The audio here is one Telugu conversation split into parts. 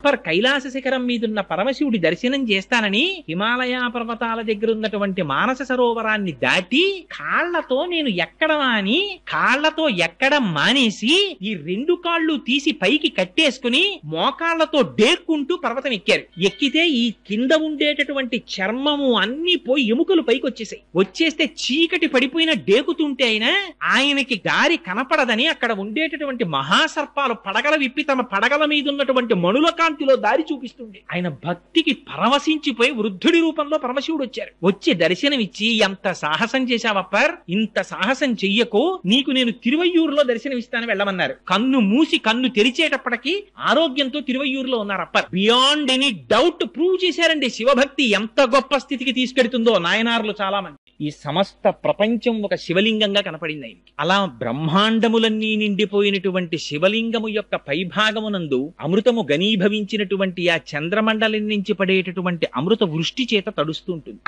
కైలాస శిఖరం మీదున్న పరమశివుడి దర్శనం చేస్తానని హిమాలయ పర్వతాల దగ్గర ఉన్నటువంటి మానస సరోవరాన్ని దాటి కాళ్లతో నేను ఎక్కడమా అని కాళ్లతో ఎక్కడం మానేసి ఈ రెండు కాళ్ళు తీసి పైకి కట్టేసుకుని మోకాళ్లతో డేర్కుంటూ పర్వతం ఎక్కారు. ఎక్కితే ఈ కింద ఉండేటటువంటి చర్మము అన్ని పోయి ఎముకలు పైకి వచ్చేస్తే చీకటి పడిపోయిన డేకుతుంటే ఆయనకి దారి కనపడదని అక్కడ ఉండేటటువంటి మహాసర్పాలు పడగల విప్పి తమ పడగల మీద ఉన్నటువంటి మణుల కాంతిలో దారి చూపిస్తుంది. ఆయన భక్తికి పరవశించిపోయి వృద్ధుడి రూపంలో పరమశివుడు వచ్చారు. వచ్చి దర్శనమిచ్చి, ఎంత సాహసం చేశావప్పర్, ఇంత సాహసం చెయ్యకు, నీకు నేను తిరువయ్యూరులో దర్శనమిస్తాను వెళ్ళమన్నారు. కన్ను మూసి కన్ను తెరిచేటప్పటికి ఆరోగ్యంతో తిరువయ్యూరులో ఉన్నారు upper. Beyond any doubt prove చేశారండి శివభక్తి ఎంత గొప్ప స్థితికి తీసుకెడుతుందో నాయనార్లు చాలా మంది. ఈ సమస్త ప్రపంచం ఒక శివలింగంగా కనపడింది ఆయనకి. అలా బ్రహ్మాండములన్నీ నిండిపోయినటువంటి శివలింగము యొక్క పైభాగమునందు అమృతము ఘనీభవించినటువంటి ఆ చంద్రమండలం నుంచి పడేటటువంటి అమృత వృష్టి చేత తడుస్తూ ఉంటుంది.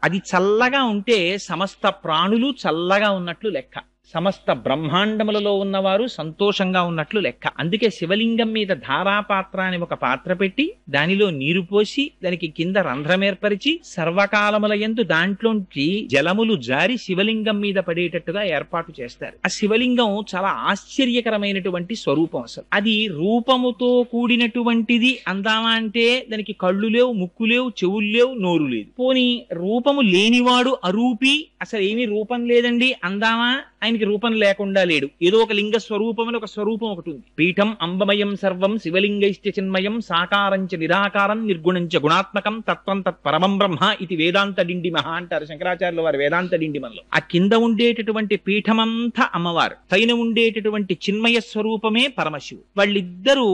అది చల్లగా ఉంటే సమస్త ప్రాణులు చల్లగా ఉన్నట్లు లెక్క, సమస్త బ్రహ్మాండములలో ఉన్నవారు సంతోషంగా ఉన్నట్లు లెక్క. అందుకే శివలింగం మీద ధారాపాత్ర అని ఒక పాత్ర పెట్టి దానిలో నీరు పోసి దానికి కింద రంధ్రం ఏర్పరిచి సర్వకాలముల యందు దాంట్లోంచి జలములు జారి శివలింగం మీద పడేటట్టుగా ఏర్పాటు చేస్తారు. ఆ శివలింగం చాలా ఆశ్చర్యకరమైనటువంటి స్వరూపం. అసలు అది రూపముతో కూడినటువంటిది అందామా అంటే దానికి కళ్ళు లేవు, ముక్కు లేవు, చెవులు లేవు, నోరు లేదు. పోనీ రూపము లేనివాడు అరూపి, అసలు ఏమీ రూపం లేదండి అందామా, ఆయనకి రూపం లేకుండా లేడు. ఏదో ఒక లింగ స్వరూపం అని ఒక స్వరూపం ఒకటి ఉంది. పీఠం అంబమయం సర్వం శివలింగైశ్చ చిన్మయం సాకారంచ నిరాకారం నిర్గుణంచ గుణాత్మకం తత్వం తత్ పరమం బ్రహ్మ ఇది వేదాంత డిండిమహ అంటారు శంకరాచార్యుల వారు వేదాంత డిండిమల్లో. ఆ కింద ఉండేటటువంటి పీఠమంతా అమ్మవారు, పైన ఉండేటటువంటి చిన్మయ స్వరూపమే పరమశివుడు. వాళ్ళిద్దరూ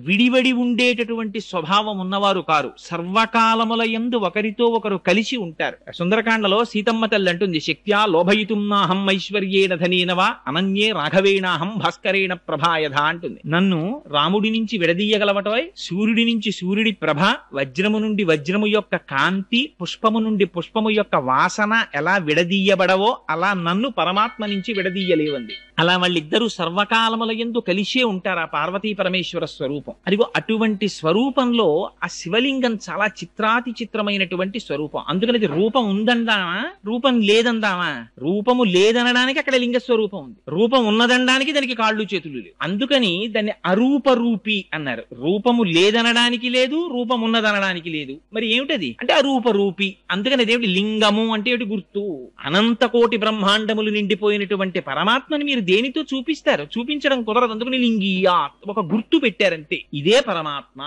విడివడి ఉండేటటువంటి స్వభావం ఉన్నవారు కారు, సర్వకాలముల యందు ఒకరితో ఒకరు కలిసి ఉంటారు. సుందరకాండలో సీతమ్మ తల్లి అంటుంది, శక్త్యా లోభయితుం నాహం ఐశ్వర్యేన ధనేనవా అనన్యే రాఘవేణాహం భాస్కరేణ ప్రభాయధ అంటుంది. నన్ను రాముడి నుంచి విడదీయగలవటోయ్, సూర్యుడి నుంచి సూర్యుడి ప్రభ, వజ్రము నుండి వజ్రము యొక్క కాంతి, పుష్పము నుండి పుష్పము యొక్క వాసన ఎలా విడదీయబడవో అలా నన్ను పరమాత్మ నుంచి విడదీయలేవంది. అలా వాళ్ళిద్దరూ సర్వకాలముల యందు కలిసే ఉంటారు. ఆ పార్వతీ పరమేశ్వర స్వరూపం అదిగో అటువంటి స్వరూపంలో ఆ శివలింగం చాలా చిత్రాతి చిత్రమైనటువంటి స్వరూపం. అందుకని అది రూపం ఉందందామా, రూపం లేదందామా? రూపము లేదనడానికి అక్కడ లింగ స్వరూపం ఉంది, రూపం ఉన్నదనడానికి దానికి కాళ్ళు చేతులు లేవు. అందుకని దాన్ని అరూపరూపి అన్నారు. రూపము లేదనడానికి లేదు, రూపం ఉన్నదనడానికి లేదు. మరి ఏమిటది అంటే అరూపరూపి. అందుకని అదేమిటి లింగము అంటే ఏమిటి గుర్తు? అనంత కోటి బ్రహ్మాండములు నిండిపోయినటువంటి పరమాత్మని మీరు దేనితో చూపిస్తారు? చూపించడం కుదరదు. అందుకని లింగియా ఒక గుర్తు పెట్టారంతే, ఇదే పరమాత్మ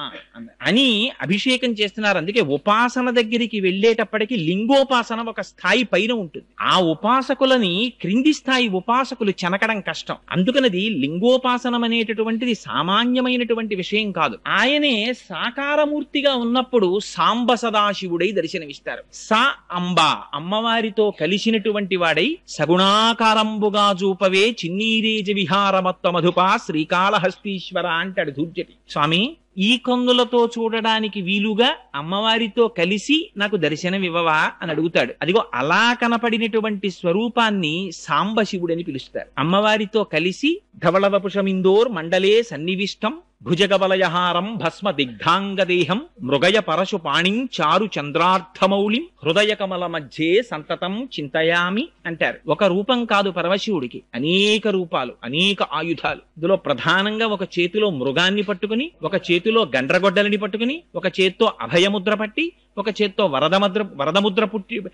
అని అభిషేకం చేస్తున్నారు. అందుకే ఉపాసన దగ్గరికి వెళ్ళేటప్పటికి లింగోపాసన ఒక స్థాయి పైన ఉంటుంది. ఆ ఉపాసకులని క్రింది స్థాయి ఉపాసకులు చెనకడం కష్టం. అందుకనది లింగోపాసనం అనేటటువంటిది సామాన్యమైనటువంటి విషయం కాదు. ఆయనే సాకారమూర్తిగా ఉన్నప్పుడు సాంబ సదాశివుడై దర్శనమిస్తారు. స అంబ అమ్మవారితో కలిసినటువంటి వాడై సగుణాకారంబుగా చూపవే చిన్నీరేజ విహారమత్వ మధుపా శ్రీకాళహస్తీశ్వర అంటాడు ధూర్జటి స్వామి. ఈ కన్నులతో చూడడానికి వీలుగా అమ్మవారితో కలిసి నాకు దర్శనం ఇవ్వవా అని అడుగుతాడు. అదిగో అలా కనపడినటువంటి స్వరూపాన్ని సాంబశివుడని పిలుస్తారు. అమ్మవారితో కలిసి ధవళవపుషమిందోర్ మండలే సన్నివిష్టం భుజగబలయహారం భస్మ దిగ్ధాంగదేహం మృగయ పరశు పాణిం చారు చంద్రార్థమౌళిం హృదయ కమల మధ్యే సంతతం చింతయామి అంటారు. ఒక రూపం కాదు పరమశివుడికి, అనేక రూపాలు, అనేక ఆయుధాలు. ఇందులో ప్రధానంగా ఒక చేతిలో మృగాన్ని పట్టుకుని, ఒక చేతిలో గండ్రగొడ్డలని పట్టుకుని, ఒక చేత్తో అభయముద్ర పట్టి, ఒక చేత్తో వరదముద్ర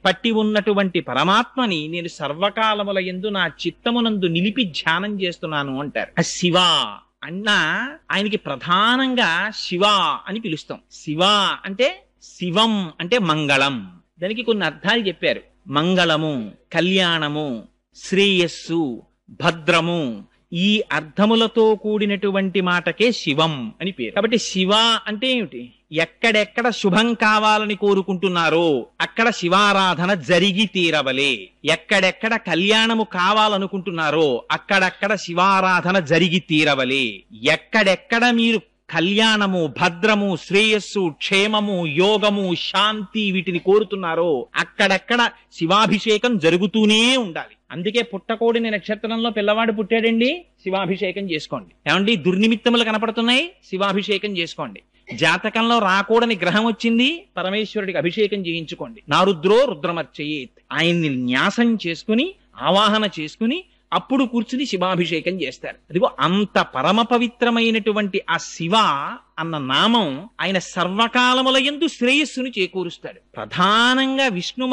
పట్టి ఉన్నటువంటి పరమాత్మని నేను సర్వకాలముల యందు నా చిత్తమునందు నిలిపి ధ్యానం చేస్తున్నాను అంటారు. ఆ శివ అన్నా ఆయనకి ప్రధానంగా శివ అని పిలుస్తాం. శివ అంటే శివం అంటే మంగళం. దానికి కొన్ని అర్థాలు చెప్పారు. మంగళము, కళ్యాణము, శ్రేయస్సు, భద్రము, ఈ అర్థములతో కూడినటువంటి మాటకే శివం అని పేరు. కాబట్టి శివ అంటే ఏమిటి? ఎక్కడెక్కడ శుభం కావాలని కోరుకుంటున్నారో అక్కడ శివారాధన జరిగి తీరవలే. ఎక్కడెక్కడ కళ్యాణము కావాలనుకుంటున్నారో అక్కడక్కడ శివారాధన జరిగి తీరవలే. ఎక్కడెక్కడ మీరు కళ్యాణము, భద్రము, శ్రేయస్సు, క్షేమము, యోగము, శాంతి వీటిని కోరుతున్నారో అక్కడక్కడ శివాభిషేకం జరుగుతూనే ఉండాలి. అందుకే పుట్టకోడిని నక్షత్రంలో పిల్లవాడు పుట్టాడండి, శివాభిషేకం చేసుకోండి. ఏమండి దుర్నిమిత్తములు కనపడుతున్నాయి, శివాభిషేకం చేసుకోండి. జాతకంలో రాకూడని గ్రహం వచ్చింది, పరమేశ్వరుడికి అభిషేకం చేయించుకోండి. నారుద్రో రుద్రమర్చయేత్. ఆయన్ని న్యాసం చేసుకుని ఆవాహన చేసుకుని అప్పుడు కూర్చుని శివాభిషేకం చేస్తారు. అదిగో అంత పరమ పవిత్రమైనటువంటి ఆ శివ అన్న నామం ఆయన సర్వకాలముల యందు శ్రేయస్సును చేకూరుస్తాడు. ప్రధానంగా విష్ణు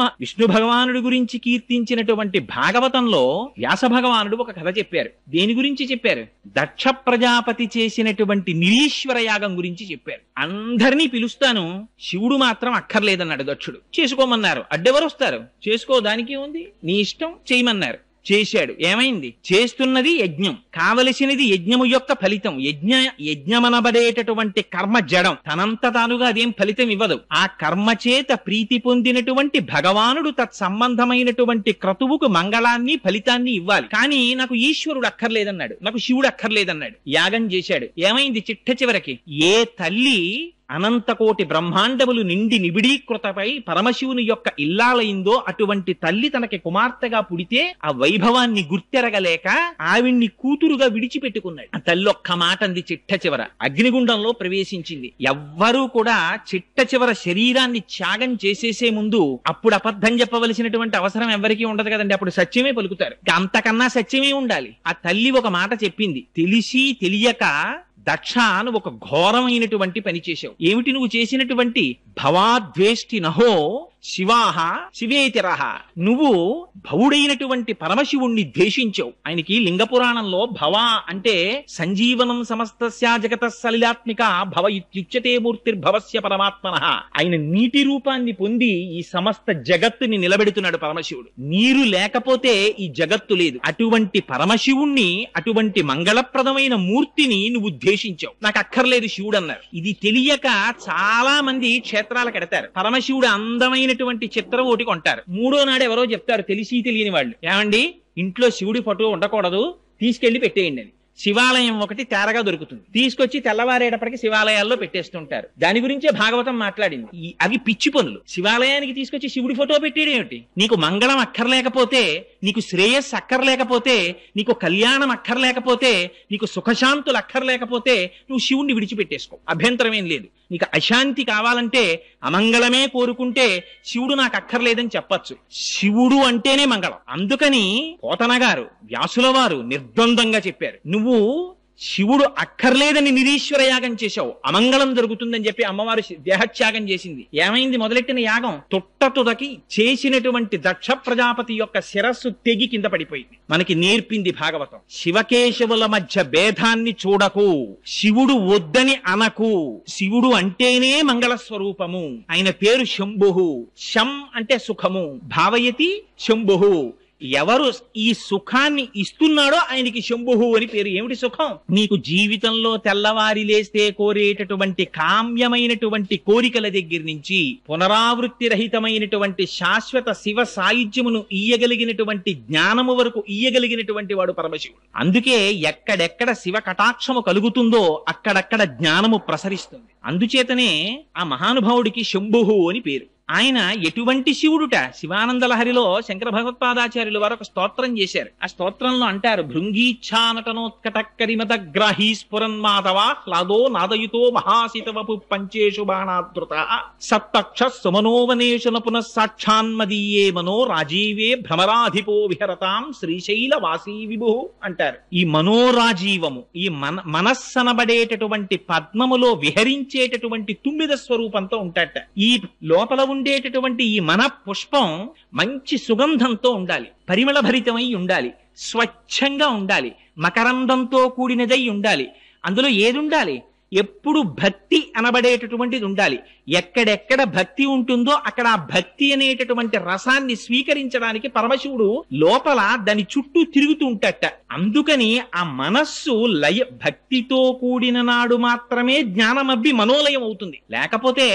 భగవానుడి గురించి కీర్తించినటువంటి భాగవతంలో వ్యాస భగవానుడు ఒక కథ చెప్పారు. దేని గురించి చెప్పారు? దక్ష ప్రజాపతి చేసినటువంటి నిరీశ్వర యాగం గురించి చెప్పారు. అందరినీ పిలుస్తాను, శివుడు మాత్రం అక్కర్లేదన్నాడు దక్షుడు. చేసుకోమన్నారు. అడ్డెవరు వస్తారు? చేసుకో, దానికి ఉంది, నీ ఇష్టం, చేయమన్నారు. చేశాడు. ఏమైంది? చేస్తున్నది యజ్ఞం, కావలసినది యజ్ఞము యొక్క ఫలితం. యజ్ఞమనబడేటటువంటి కర్మ జడం, తనంత తానుగా అదేం ఫలితం ఇవ్వదు. ఆ కర్మ చేత ప్రీతి పొందినటువంటి భగవానుడు తత్సంబంధమైనటువంటి క్రతువుకు మంగళాన్ని ఫలితాన్ని ఇవ్వాలి. కానీ నాకు ఈశ్వరుడు అక్కర్లేదన్నాడు, నాకు శివుడు అక్కర్లేదన్నాడు. యాగం చేశాడు. ఏమైంది? చిట్ట చివరికి ఏ తల్లి అనంతకోటి బ్రహ్మాండములు నిండి నిబిడీకృతపై పరమశివుని యొక్క ఇల్లాలైందో అటువంటి తల్లి తనకి కుమార్తెగా పుడితే ఆ వైభవాన్ని గుర్తెరగలేక ఆవిడ్ని కూతురుగా విడిచిపెట్టుకున్నాడు. ఆ తల్లి ఒక్క మాట అంది చిట్ట చివర, అగ్నిగుండంలో ప్రవేశించింది. ఎవ్వరూ కూడా చిట్ట చివర శరీరాన్ని త్యాగం చేసేసే ముందు అప్పుడు అబద్ధం చెప్పవలసినటువంటి అవసరం ఎవరికీ ఉండదు కదండి. అప్పుడు సత్యమే పలుకుతారు. అంతకన్నా సత్యమే ఉండాలి. ఆ తల్లి ఒక మాట చెప్పింది, తెలిసి తెలియక దక్ష నువ్వు ఒక ఘోరమైనటువంటి పని చేశావు. ఏమిటి నువ్వు చేసినటువంటి? భవాద్వేష్టి నహో శివాహ శివేతిరహ. నువ్వు భవుడైనటువంటి పరమశివుణ్ణి ద్వేషించావు. ఆయనకి లింగ పురాణంలో భవ అంటే సంజీవనం సమస్తస్య జగత సలిలాత్మిక భవ ఇత్యుచ్యతే మూర్తిర్భవస్య పరమాత్మనః. ఆయన నీటి రూపాన్ని పొంది ఈ సమస్త జగత్తుని నిలబెడుతున్నాడు పరమశివుడు. నీరు లేకపోతే ఈ జగత్తు లేదు. అటువంటి పరమశివుణ్ణి, అటువంటి మంగళప్రదమైన మూర్తిని నువ్వు ద్వేషించావు. నాకు అక్కర్లేదు శివుడు అన్నారు. ఇది తెలియక చాలా మంది క్షేత్రాలకు ఎడతారు. పరమశివుడు అందమైన చిత్రం ఒకటి కొంటారు. మూడో నాడు ఎవరో చెప్తారు, తెలిసి తెలియని వాళ్ళు, ఏమండి ఇంట్లో శివుడి ఫోటో ఉండకూడదు, తీసుకెళ్లి పెట్టేయండి అని. శివాలయం ఒకటి తేరగా దొరుకుతుంది, తీసుకొచ్చి తెల్లవారేటప్పటికి శివాలయాల్లో పెట్టేస్తుంటారు. దాని గురించే భాగవతం మాట్లాడింది. అవి పిచ్చి పనులు. శివాలయానికి తీసుకొచ్చి శివుడి ఫోటో పెట్టేయడం ఏమిటి? నీకు మంగళం అక్కర్లేకపోతే, నీకు శ్రేయస్సు అక్కర్లేకపోతే, నీకు కళ్యాణం అక్కర్లేకపోతే, నీకు సుఖశాంతులు అక్కర్లేకపోతే నువ్వు శివుణ్ణి విడిచిపెట్టేసుకో, అభ్యంతరం ఏం లేదు. నీకు అశాంతి కావాలంటే, అమంగళమే కోరుకుంటే శివుడు నాకు అక్కర్లేదని చెప్పచ్చు. శివుడు అంటేనే మంగళం. అందుకని పోతన గారు, వ్యాసుల వారు నిర్ద్వందంగా చెప్పారు, నువ్వు శివుడు అక్కర్లేదని నిరీశ్వర యాగం చేశావు, అమంగళం జరుగుతుందని చెప్పి అమ్మవారు దేహత్యాగం చేసింది. ఏమైంది? మొదలెట్టిన యాగం తుదకి చేసినటువంటి దక్ష ప్రజాపతి యొక్క శిరస్సు తెగి కింద పడిపోయింది. మనకి నేర్పింది భాగవతం. శివకేశవుల మధ్య భేదాన్ని చూడకు, శివుడు వద్దని అనకు. శివుడు అంటేనే మంగళ స్వరూపము. ఆయన పేరు శంభుః. శం అంటే సుఖము, భావయతి శంభుః. ఎవరు ఈ సుఖాన్ని ఇస్తున్నాడో ఆయనకి శంభుః అని పేరు. ఏమిటి సుఖం? నీకు జీవితంలో తెల్లవారి లేస్తే కోరేటటువంటి కామ్యమైనటువంటి కోరికల దగ్గర నుంచి పునరావృత్తి రహితమైనటువంటి శాశ్వత శివ సాయుధ్యమును ఇయ్యగలిగినటువంటి జ్ఞానము వరకు ఇయ్యగలిగినటువంటి వాడు పరమశివుడు. అందుకే ఎక్కడెక్కడ శివ కటాక్షము కలుగుతుందో అక్కడక్కడ జ్ఞానము ప్రసరిస్తుంది. అందుచేతనే ఆ మహానుభావుడికి శంభుః అని పేరు. ఆయన ఎటువంటి శివుడుట? శివానంద లహరిలో శంకర భగవత్పాదాచార్యులు వారు ఒక స్తోత్రం చేశారు. ఆ స్తోత్రంలో అంటారు, భృంగీచ్ఛానటనోత్కటక్కరిమత గ్రాహీ స్ఫురన్మాధవ హ్లాదో నాదయుతో మహాసితవపు పంచేషు బాణాదృత సప్తక్ష సుమనోవనేశన పునఃసాక్షాన్మదీయే మనో రాజీవే భ్రమరాధిపో విహరతాం శ్రీశైల వాసీ విభు అంటారు. ఈ మనోరాజీవము, ఈ మనస్సనబడేటటువంటి పద్మములో విహరించేటటువంటి తుమ్మిద స్వరూపంతో ఉంటాట. ఈ లోపల ఉండేటటువంటి ఈ మన పుష్పం మంచి సుగంధంతో ఉండాలి, పరిమళ భరితమై ఉండాలి, స్వచ్ఛంగా ఉండాలి, మకరందంతో కూడినదై ఉండాలి. అందులో ఏది ఉండాలి? ఎప్పుడు భక్తి అనబడేటటువంటిది ఉండాలి. ఎక్కడెక్కడ భక్తి ఉంటుందో అక్కడ ఆ భక్తి అనేటటువంటి రసాన్ని స్వీకరించడానికి పరమశివుడు లోపల దాని చుట్టూ తిరుగుతూ ఉంటాట. అందుకని ఆ మనస్సు భక్తితో కూడిన నాడు మాత్రమే జ్ఞానమబ్బి మనోలయం అవుతుంది. లేకపోతే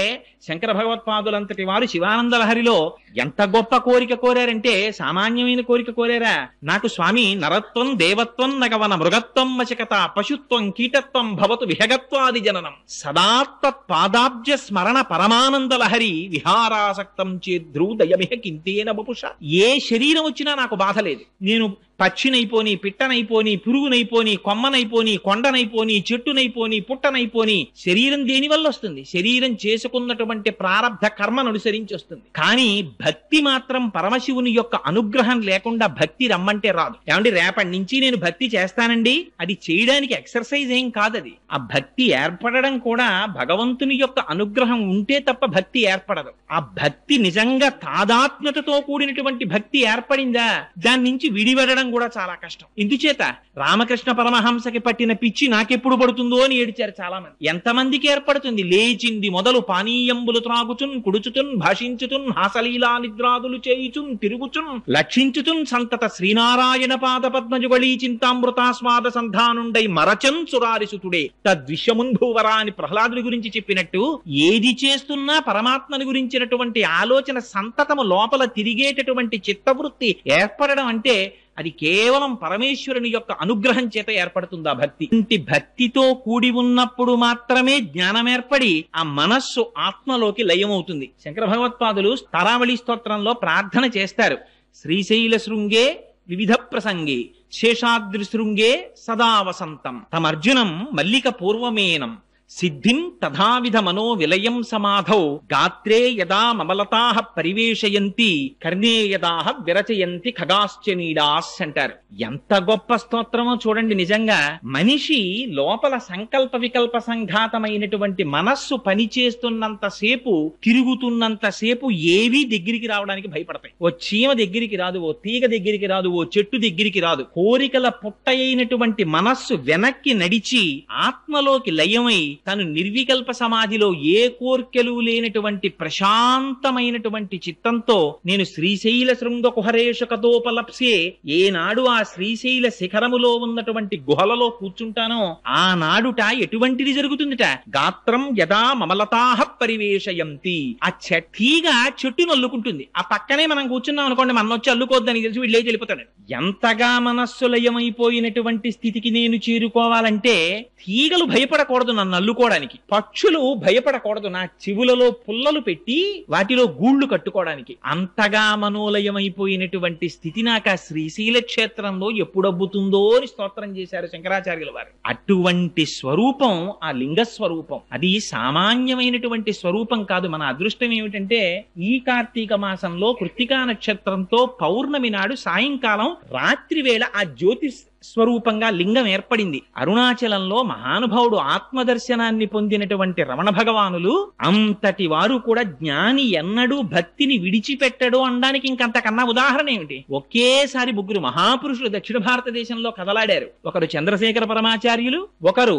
శంకర భగవత్పాదులంతటి వారు శివానంద లహరిలో ఎంత గొప్ప కోరిక కోరారంటే, సామాన్యమైన కోరిక కోరారా? నాకు స్వామి నరత్వం దేవత్వం నగవన మృగత్వం వశకత పశుత్వం కీటత్వం భవతు విహగత్వాది జననం సదాత్తత్ పాదాబ్జ స్మరణ పరమానంద లహరి విహారాసక్తం చేద్రూ దయమిహ కింతేన వపుష. ఏ శరీరం వచ్చినా నాకు బాధ లేదు. నేను పక్షినైపోని, పిట్టనైపోని, పురుగునైపోని, కొమ్మనైపోని, కొండనైపోని, చెట్టునైపోని, పుట్టనైపోని శరీరం దేని వల్ల వస్తుంది? శరీరం చేసుకున్నటువంటి ప్రారబ్ధ కర్మను అనుసరించి వస్తుంది. కానీ భక్తి మాత్రం పరమశివుని యొక్క అనుగ్రహం లేకుండా భక్తి రమ్మంటే రాదు. ఏమండి, రేపటి నుంచి నేను భక్తి చేస్తానండి, అది చేయడానికి ఎక్సర్సైజ్ ఏం కాదది. ఆ భక్తి ఏర్పడడం కూడా భగవంతుని యొక్క అనుగ్రహం ఉంటే తప్ప భక్తి ఏర్పడదు. ఆ భక్తి నిజంగా తాదాత్మ్యతతో కూడినటువంటి భక్తి ఏర్పడిందా, దాని నుంచి విడిపడడం కూడా చాలా కష్టం. ఇందుచేత రామకృష్ణ పరమహంసకి పట్టిన పిచ్చి నాకెప్పుడు పడుతుందో అని ఏడిచారు చాలా మంది. ఎంతమందికి ఏర్పడుతుంది? లేచింది మొదలు పానీయంబులు త్రాగుచున్, కుడుచుతున్, భాషించుతున్, హాసలీలా నిద్రాదులు చేయుచున్, తిరుగుచున్, లక్షించుతున్, సంతత శ్రీనారాయణ పాద పద్మజుగళీ చింతామృతాస్వాద సంధానుండై మరచన్ సురారిసుతుడే తద్విశ్వమున్ భూవరా అని ప్రహ్లాదుడి గురించి చెప్పినట్టు, ఏది చేస్తున్నా పరమాత్మని గురించినటువంటి ఆలోచన సంతతము లోపల తిరిగేటటువంటి చిత్తవృత్తి ఏర్పడడం అంటే అది కేవలం పరమేశ్వరుని యొక్క అనుగ్రహం చేత ఏర్పడుతుంది ఆ భక్తి. ఇంటి భక్తితో కూడి ఉన్నప్పుడు మాత్రమే జ్ఞానం ఏర్పడి ఆ మనస్సు ఆత్మలోకి లయమవుతుంది. శంకర భగవత్పాదులు తారావళి స్తోత్రంలో ప్రార్థన చేస్తారు. శ్రీశైల శృంగే వివిధ ప్రసంగే శేషాద్రి శృంగే సదా వసంతం తమర్జునం మల్లిక పూర్వమేనం సిద్ధిం తథావిధ మనో విలయం సమాధౌ గాత్రే యదా మమలతాః పరివేశయంతి కర్ణే యదాః విరచయంతి ఖగాశ్చనీడాస్ అంటారు. ఎంత గొప్ప స్తోత్రమో చూడండి. నిజంగా మనిషి లోపల సంకల్ప వికల్ప సంఘాతమైనటువంటి మనస్సు పనిచేస్తున్నంత సేపు, తిరుగుతున్నంత సేపు ఏవీ దగ్గరికి రావడానికి భయపడతాయి. ఓ చీమ దగ్గరికి రాదు, ఓ తీగ దగ్గరికి రాదు, ఓ చెట్టు దగ్గరికి రాదు. కోరికల పుట్ట అయినటువంటి మనస్సు వెనక్కి నడిచి ఆత్మలోకి లయమై తను నిర్వికల్ప సమాధిలో ఏ కోర్కెలు లేనటువంటి ప్రశాంతమైనటువంటి చిత్తంతో నేను శ్రీశైల శృంగ కుహరేషకతోపలప్సే, ఏనాడు ఆ శ్రీశైల శిఖరములో ఉన్నటువంటి గుహలలో కూర్చుంటానో ఆనాడుట ఎటువంటిది జరుగుతుందిట? గాత్రం యదా మమలతాః పరివేశయంతి. ఆ తీగ చెట్టును అల్లుకుంటుంది. ఆ పక్కనే మనం కూర్చున్నాం అనుకోండి, మన వచ్చి అల్లుకోద్దని తెలిసి వీళ్ళే వెళ్ళిపోతాడు. ఎంతగా మనస్సు లయమైపోయినటువంటి స్థితికి నేను చేరుకోవాలంటే తీగలు భయపడకూడదు నన్ను అల్లుకోవడానికి, పక్షులు భయపడకూడదు నా చెవులలో పుల్లలు పెట్టి వాటిలో గూళ్లు కట్టుకోవడానికి. అంతగా మనోలయమైపోయినటువంటి స్థితి నాకు ఆ శ్రీశైల క్షేత్రంలో ఎప్పుడబ్బుతుందో అని స్తోత్రం చేశారు శంకరాచార్యుల వారు. అటువంటి స్వరూపం ఆ లింగ స్వరూపం. అది సామాన్యమైనటువంటి స్వరూపం కాదు. మన అదృష్టం ఏమిటంటే ఈ కార్తీక మాసంలో కృత్తికా నక్షత్రంతో పౌర్ణమి నాడు సాయంకాలం రాత్రి వేళ ఆ జ్యోతి స్వరూపంగా లింగం ఏర్పడింది. అరుణాచలంలో మహానుభావుడు ఆత్మదర్శనాన్ని పొందినటువంటి రమణ భగవానులు అంతటి వారు కూడా జ్ఞాని ఎన్నడూ భక్తిని విడిచిపెట్టడు అనడానికి ఇంకంతకన్నా ఉదాహరణ ఏమిటి? ఒకేసారి ముగ్గురు మహాపురుషులు దక్షిణ భారతదేశంలో కదలాడారు. ఒకరు చంద్రశేఖర పరమాచార్యులు, ఒకరు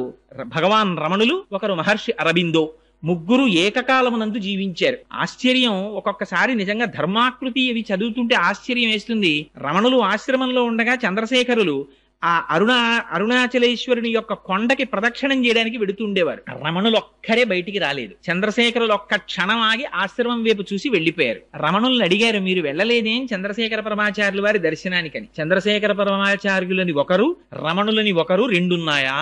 భగవాన్ రమణులు, ఒకరు మహర్షి అరబిందో. ముగ్గురు ఏకకాలమునందు జీవించారు. ఆశ్చర్యం, ఒక్కొక్కసారి నిజంగా ధర్మాకృతి అవి చదువుతుంటే ఆశ్చర్యం వేస్తుంది. రమణులు ఆశ్రమంలో ఉండగా చంద్రశేఖరులు ఆ అరుణాచలేశ్వరుని యొక్క కొండకి ప్రదక్షిణం చేయడానికి వెడుతుండేవారు. రమణులు ఒక్కరే బయటికి రాలేదు. చంద్రశేఖరులు ఒక్క క్షణం ఆగి ఆశ్రమం వైపు చూసి వెళ్లిపోయారు. రమణుల్ని అడిగారు, మీరు వెళ్ళలేదేం చంద్రశేఖర పరమాచార్యుల వారి దర్శనానికని. చంద్రశేఖర పరమాచార్యులని ఒకరు, రమణులని ఒకరు, రెండున్నాయా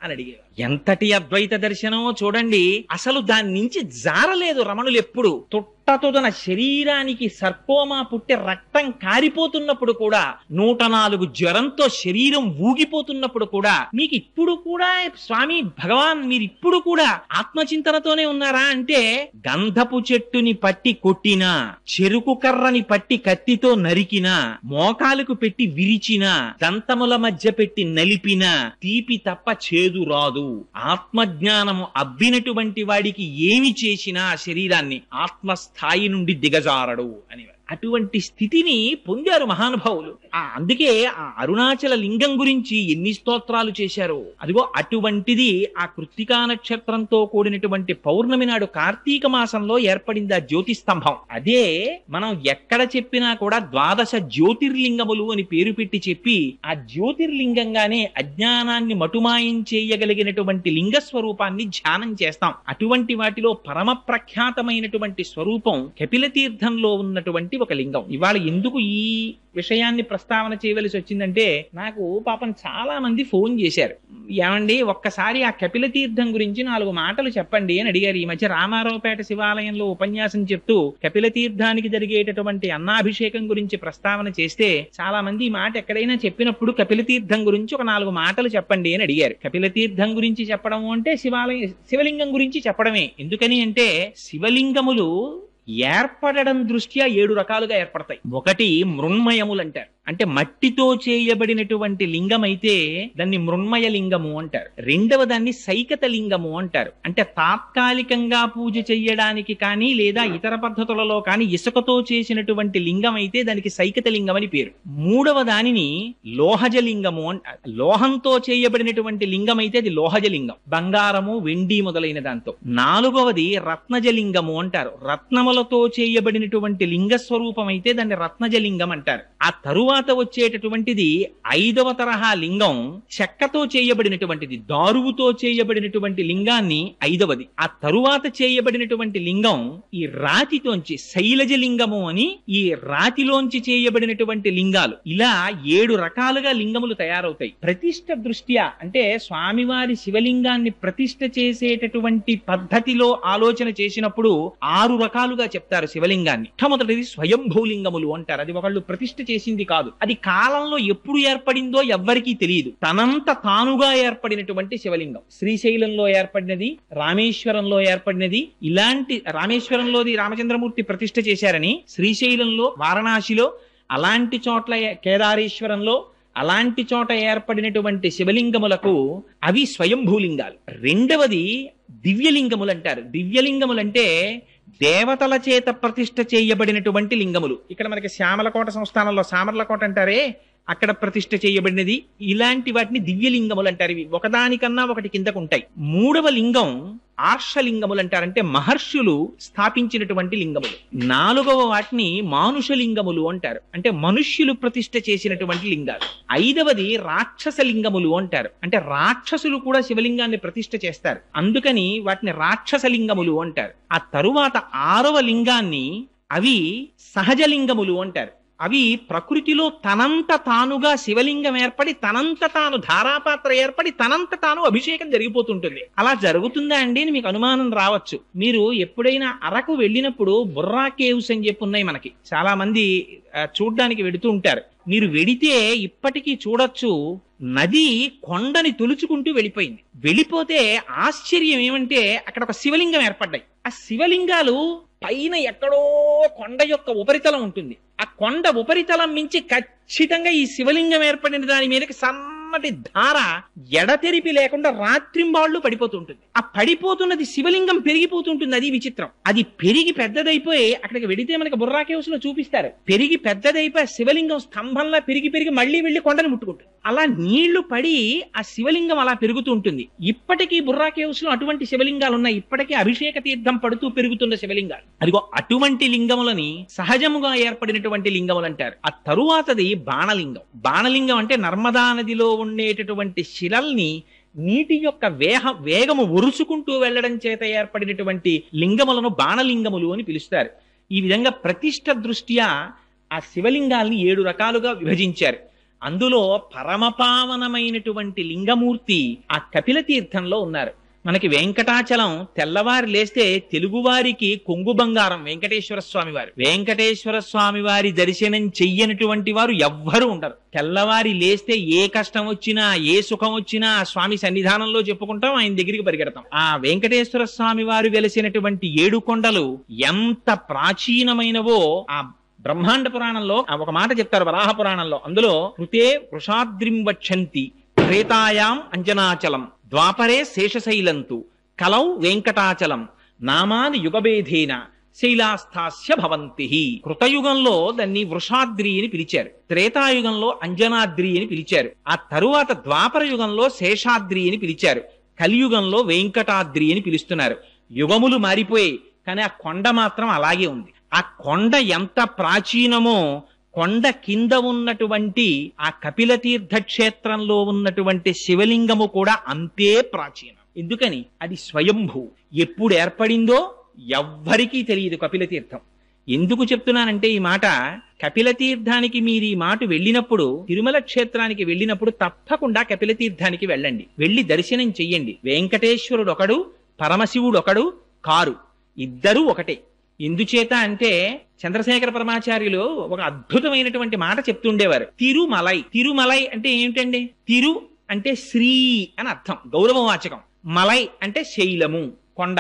అని అడిగారు. ఎంతటి అద్వైత దర్శనమో చూడండి. అసలు దాని నుంచి జారలేదు రమణులు ఎప్పుడు. తొట్టతొదన శరీరానికి సర్కోమా పుట్టి రక్తం కారిపోతున్నప్పుడు కూడా, 104 జ్వరంతో శరీరం ఊగిపోతున్నప్పుడు కూడా, మీకు ఇప్పుడు కూడా స్వామి భగవాన్ మీరు ఇప్పుడు కూడా ఆత్మచింతనతోనే ఉన్నారా అంటే, గంధపు చెట్టుని పట్టి కొట్టినా, చెరుకు కర్రని పట్టి కత్తితో నరికినా, మోకాలకు పెట్టి విరిచినా, దంతముల మధ్య పెట్టి నలిపినా తీపి తప్ప చేదు రాదు. ఆత్మజ్ఞానము అబ్బినటువంటి వాడికి ఏమి చేసినా శరీరాన్ని ఆత్మస్థాయి నుండి దిగజారడు అని. అటువంటి స్థితిని పొందారు మహానుభావులు. అందుకే ఆ అరుణాచల లింగం గురించి ఎన్ని స్తోత్రాలు చేశారు. అదిగో అటువంటిది ఆ కృత్తికా నక్షత్రంతో కూడినటువంటి పౌర్ణమి నాడు కార్తీక మాసంలో ఏర్పడింది ఆ జ్యోతి స్తంభం. అదే మనం ఎక్కడ చెప్పినా కూడా 12 జ్యోతిర్లింగములు అని పేరు పెట్టి చెప్పి ఆ జ్యోతిర్లింగంగానే అజ్ఞానాన్ని మటుమాయం చేయగలిగినటువంటి లింగ స్వరూపాన్ని ధ్యానం చేస్తాం. అటువంటి వాటిలో పరమ ప్రఖ్యాతమైనటువంటి స్వరూపం కపిల తీర్థంలో ఉన్నటువంటి ఒక లింగం. ఇవాళ ఎందుకు ఈ విషయాన్ని ప్రస్తావన చేయవలసి వచ్చిందంటే, నాకు పాపం చాలా మంది ఫోన్ చేశారు, ఏమండి ఒక్కసారి ఆ కపిల తీర్థం గురించి 4 మాటలు చెప్పండి అని అడిగారు. ఈ మధ్య రామారావుపేట శివాలయంలో ఉపన్యాసం చెప్తూ కపిల తీర్థానికి జరిగేటటువంటి అన్నాభిషేకం గురించి ప్రస్తావన చేస్తే చాలా మంది ఈ మాట ఎక్కడైనా చెప్పినప్పుడు కపిల తీర్థం గురించి ఒక 4 మాటలు చెప్పండి అని అడిగారు. కపిల తీర్థం గురించి చెప్పడం అంటే శివలింగం గురించి చెప్పడమే. ఎందుకని అంటే శివలింగములు ఏర్పడడం దృష్ట్యా 7 రకాలుగా ఏర్పడతాయి. ఒకటి మృణ్మయములు అంటారు, అంటే మట్టితో చేయబడినటువంటి లింగం అయితే దాన్ని మృణ్మయ లింగము అంటారు. రెండవ దాన్ని సైకత లింగము అంటారు, అంటే తాత్కాలికంగా పూజ చెయ్యడానికి కానీ లేదా ఇతర పద్ధతులలో కానీ ఇసుకతో చేసినటువంటి లింగం అయితే దానికి సైకత లింగం అని పేరు. మూడవ దానిని లోహజ లింగము అంటారు, లోహంతో చేయబడినటువంటి లింగం అయితే అది లోహజ లింగం, బంగారము వెండి మొదలైన దాంతో. నాలుగవది రత్నజ లింగము అంటారు, రత్నములతో చేయబడినటువంటి లింగ స్వరూపం అయితే దాన్ని రత్నజ లింగం అంటారు. ఆ తరువాత వచ్చేటటువంటిది 5వ తరహా లింగం చెక్కతో చేయబడినటువంటిది, దారువుతో చేయబడినటువంటి లింగాన్ని 5వది. ఆ తరువాత చేయబడినటువంటి లింగం ఈ రాతితోంచి శైలజ లింగము అని, ఈ రాతిలోంచి చేయబడినటువంటి లింగాలు. ఇలా 7 రకాలుగా లింగములు తయారవుతాయి. ప్రతిష్ఠ దృష్ట్యా అంటే స్వామివారి శివలింగాన్ని ప్రతిష్ఠ చేసేటటువంటి పద్ధతిలో ఆలోచన చేసినప్పుడు 6 రకాలుగా చెప్తారు శివలింగాన్ని. మొట్టమొదటిది స్వయంభూలింగములు అంటారు. అది ఒకళ్ళు ప్రతిష్ఠ చేసింది కాదు, అది కాలంలో ఎప్పుడు ఏర్పడిందో ఎవ్వరికీ తెలియదు, తనంత తానుగా ఏర్పడినటువంటి శివలింగం. శ్రీశైలంలో ఏర్పడినది, రామేశ్వరంలో ఏర్పడినది. ఇలాంటి రామేశ్వరంలోది రామచంద్రమూర్తి ప్రతిష్ఠ చేశారని, శ్రీశైలంలో వారణాసిలో అలాంటి చోట్ల కేదారేశ్వరంలో అలాంటి చోట ఏర్పడినటువంటి శివలింగములకు అవి స్వయంభూలింగాలు. రెండవది దివ్యలింగములు అంటారు. దివ్యలింగములంటే దేవతల చేత ప్రతిష్ఠ చేయబడినటువంటి లింగములు. ఇక్కడ మనకి శ్యామలకోట సంస్థానంలో సామర్లకోట అంటారే, అక్కడ ప్రతిష్ఠ చేయబడినది. ఇలాంటి వాటిని దివ్యలింగములు అంటారు. ఇవి ఒకదానికన్నా ఒకటి కిందకు ఉంటాయి. మూడవ లింగం ఆర్షలింగములు అంటారంటే మహర్షులు స్థాపించినటువంటి లింగములు. నాలుగవ వాటిని మానుషలింగములు అంటారు, అంటే మనుష్యులు ప్రతిష్ఠ చేసినటువంటి లింగాలు. 5వది రాక్షస లింగములు అంటారు, అంటే రాక్షసులు కూడా శివలింగాన్ని ప్రతిష్ఠ చేస్తారు, అందుకని వాటిని రాక్షస లింగములు అంటారు. ఆ తరువాత 6వ లింగాన్ని అవి సహజలింగములు అంటారు. అవి ప్రకృతిలో తనంత తానుగా శివలింగం ఏర్పడి తనంత తాను ధారాపాత్ర ఏర్పడి తనంత తాను అభిషేకం జరిగిపోతుంటుంది. అలా జరుగుతుందా అండి అని మీకు అనుమానం రావచ్చు. మీరు ఎప్పుడైనా అరకు వెళ్ళినప్పుడు బుర్రా కేవ్స్ అని చెప్పి ఉన్నాయి, మనకి చాలా మంది చూడ్డానికి వెడుతూ ఉంటారు. మీరు వెడితే ఇప్పటికీ చూడొచ్చు, నది కొండని తులుచుకుంటూ వెళ్ళిపోయింది. వెళ్ళిపోతే ఆశ్చర్యం ఏమంటే అక్కడ ఒక శివలింగం ఏర్పడ్డాయి. ఆ శివలింగాలు పైన ఎక్కడో కొండ యొక్క ఉపరితలం ఉంటుంది, ఆ కొండ ఉపరితలం మించి ఖచ్చితంగా ఈ శివలింగం ఏర్పడిన దాని మీదకి సన్నటి ధార ఎడతెరిపి లేకుండా రాత్రింబాళ్ళు పడిపోతుంటుంది. ఆ పడిపోతున్నది శివలింగం పెరిగిపోతుంటుంది. అది విచిత్రం. అది పెరిగి పెద్దదైపోయి అక్కడికి వెడితే మనకి బుర్రా కేవ్స్ లో చూపిస్తారు, పెరిగి పెద్దదైపోయి శివలింగం స్తంభంలా పెరిగి పెరిగి మళ్ళీ వెళ్లి కొండను ముట్టుకుంటుంది. అలా నీళ్లు పడి ఆ శివలింగం అలా పెరుగుతూ ఉంటుంది. ఇప్పటికీ బుర్రా కేవ్స్ లో అటువంటి శివలింగాలు ఉన్నాయి. ఇప్పటికీ అభిషేక తీర్థం పడుతూ పెరుగుతున్న శివలింగాలు. అదిగో అటువంటి లింగములని సహజముగా ఏర్పడినటువంటి లింగములు అంటారు. ఆ తరువాతది బాణలింగం. బాణలింగం అంటే నర్మదా నదిలో ఉండేటటువంటి శిలల్ని నీటి యొక్క వేగము ఒరుచుకుంటూ వెళ్లడం చేత ఏర్పడినటువంటి లింగములను బాణలింగములు అని పిలుస్తారు. ఈ విధంగా ప్రతిష్ఠ దృష్ట్యా ఆ శివలింగాల్ని 7 రకాలుగా విభజించారు. అందులో పరమపావనమైనటువంటి లింగమూర్తి ఆ కపిల తీర్థంలో ఉన్నారు. మనకి వెంకటాచలం తెల్లవారి లేస్తే తెలుగువారికి కొంగు బంగారం వెంకటేశ్వర స్వామి వారు. వెంకటేశ్వర స్వామి వారి దర్శనం చెయ్యనటువంటి వారు ఎవ్వరూ ఉండరు. తెల్లవారి లేస్తే ఏ కష్టం వచ్చినా ఏ సుఖం వచ్చినా స్వామి సన్నిధానంలో చెప్పుకుంటాం, ఆయన దగ్గరికి పరిగెడతాం. ఆ వెంకటేశ్వర స్వామి వారు వెలిసినటువంటి 7 కొండలు ఎంత ప్రాచీనమైనవో ఆ బ్రహ్మాండ పురాణంలో ఒక మాట చెప్తారు, వరాహ పురాణంలో. అందులో కృతే వృషాద్రిం వక్షంతి త్రేతాయాం అంజనాచలం ద్వాపరే శేషశైలంతు కలౌ వెంకటాచలం నామాని యుగభేదేన శైలాస్థాస్య భవంతి. కృతయుగంలో దాన్ని వృషాద్రి అని పిలిచారు, త్రేతాయుగంలో అంజనాద్రి అని పిలిచారు, ఆ తరువాత ద్వాపర యుగంలో శేషాద్రి అని పిలిచారు, కలియుగంలో వెంకటాద్రి అని పిలుస్తున్నారు. యుగములు మారిపోయాయి కానీ ఆ కొండ మాత్రం అలాగే ఉంది. ఆ కొండ ఎంత ప్రాచీనమో కొండ కింద ఉన్నటువంటి ఆ కపిల తీర్థ క్షేత్రంలో ఉన్నటువంటి శివలింగము కూడా అంతే ప్రాచీనం. ఎందుకని అది స్వయంభూ. ఎప్పుడు ఏర్పడిందో ఎవ్వరికీ తెలియదు కపిల తీర్థం. ఎందుకు చెప్తున్నానంటే ఈ మాట, కపిల తీర్థానికి మీరు ఈ మాట వెళ్ళినప్పుడు, తిరుమల క్షేత్రానికి వెళ్ళినప్పుడు తప్పకుండా కపిల తీర్థానికి వెళ్ళండి. వెళ్ళి దర్శనం చెయ్యండి. వెంకటేశ్వరుడు ఒకడు, పరమశివుడు ఒకడు కారు, ఇద్దరూ ఒకటే. ఎందుచేత అంటే చంద్రశేఖర పరమాచార్యులు ఒక అద్భుతమైనటువంటి మాట చెప్తుండేవారు. తిరుమలై. తిరుమలై అంటే ఏమిటండి? తిరు అంటే శ్రీ అని అర్థం, గౌరవవాచకం. మలై అంటే శైలము, కొండ.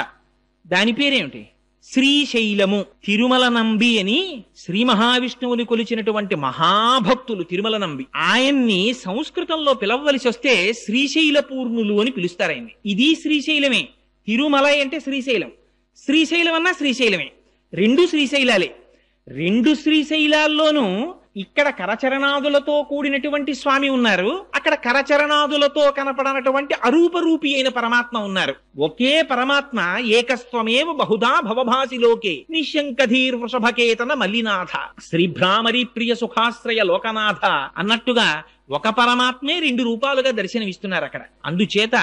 దాని పేరేమిటి? శ్రీశైలము. తిరుమల నంబి అని శ్రీ మహావిష్ణువుని కొలిచినటువంటి మహాభక్తులు తిరుమల నంబి. ఆయన్ని సంస్కృతంలో పిలవవలసి వస్తే శ్రీశైల పూర్ణులు అని పిలుస్తారు ఆయన్ని. ఇది శ్రీశైలమే. తిరుమలై అంటే శ్రీశైలం, శ్రీశైలం అన్నా శ్రీశైలమే. రెండు శ్రీశైలాలే. రెండు శ్రీశైలాల్లోనూ ఇక్కడ కరచరణాదులతో కూడినటువంటి స్వామి ఉన్నారు, అక్కడ కరచరణాదులతో కనపడనటువంటి అరూపరూపి అయిన పరమాత్మ ఉన్నారు. ఒకే పరమాత్మ ఏకస్త్వమేవ బహుధా భవభాసి లోకే నిశంకధీర్ వృషభకేతన మల్లినాథ శ్రీభ్రామరి ప్రియ సుఖాశ్రయ లోకనాథ అన్నట్టుగా ఒక పరమాత్మే రెండు రూపాలుగా దర్శనమిస్తున్నారు అక్కడ. అందుచేత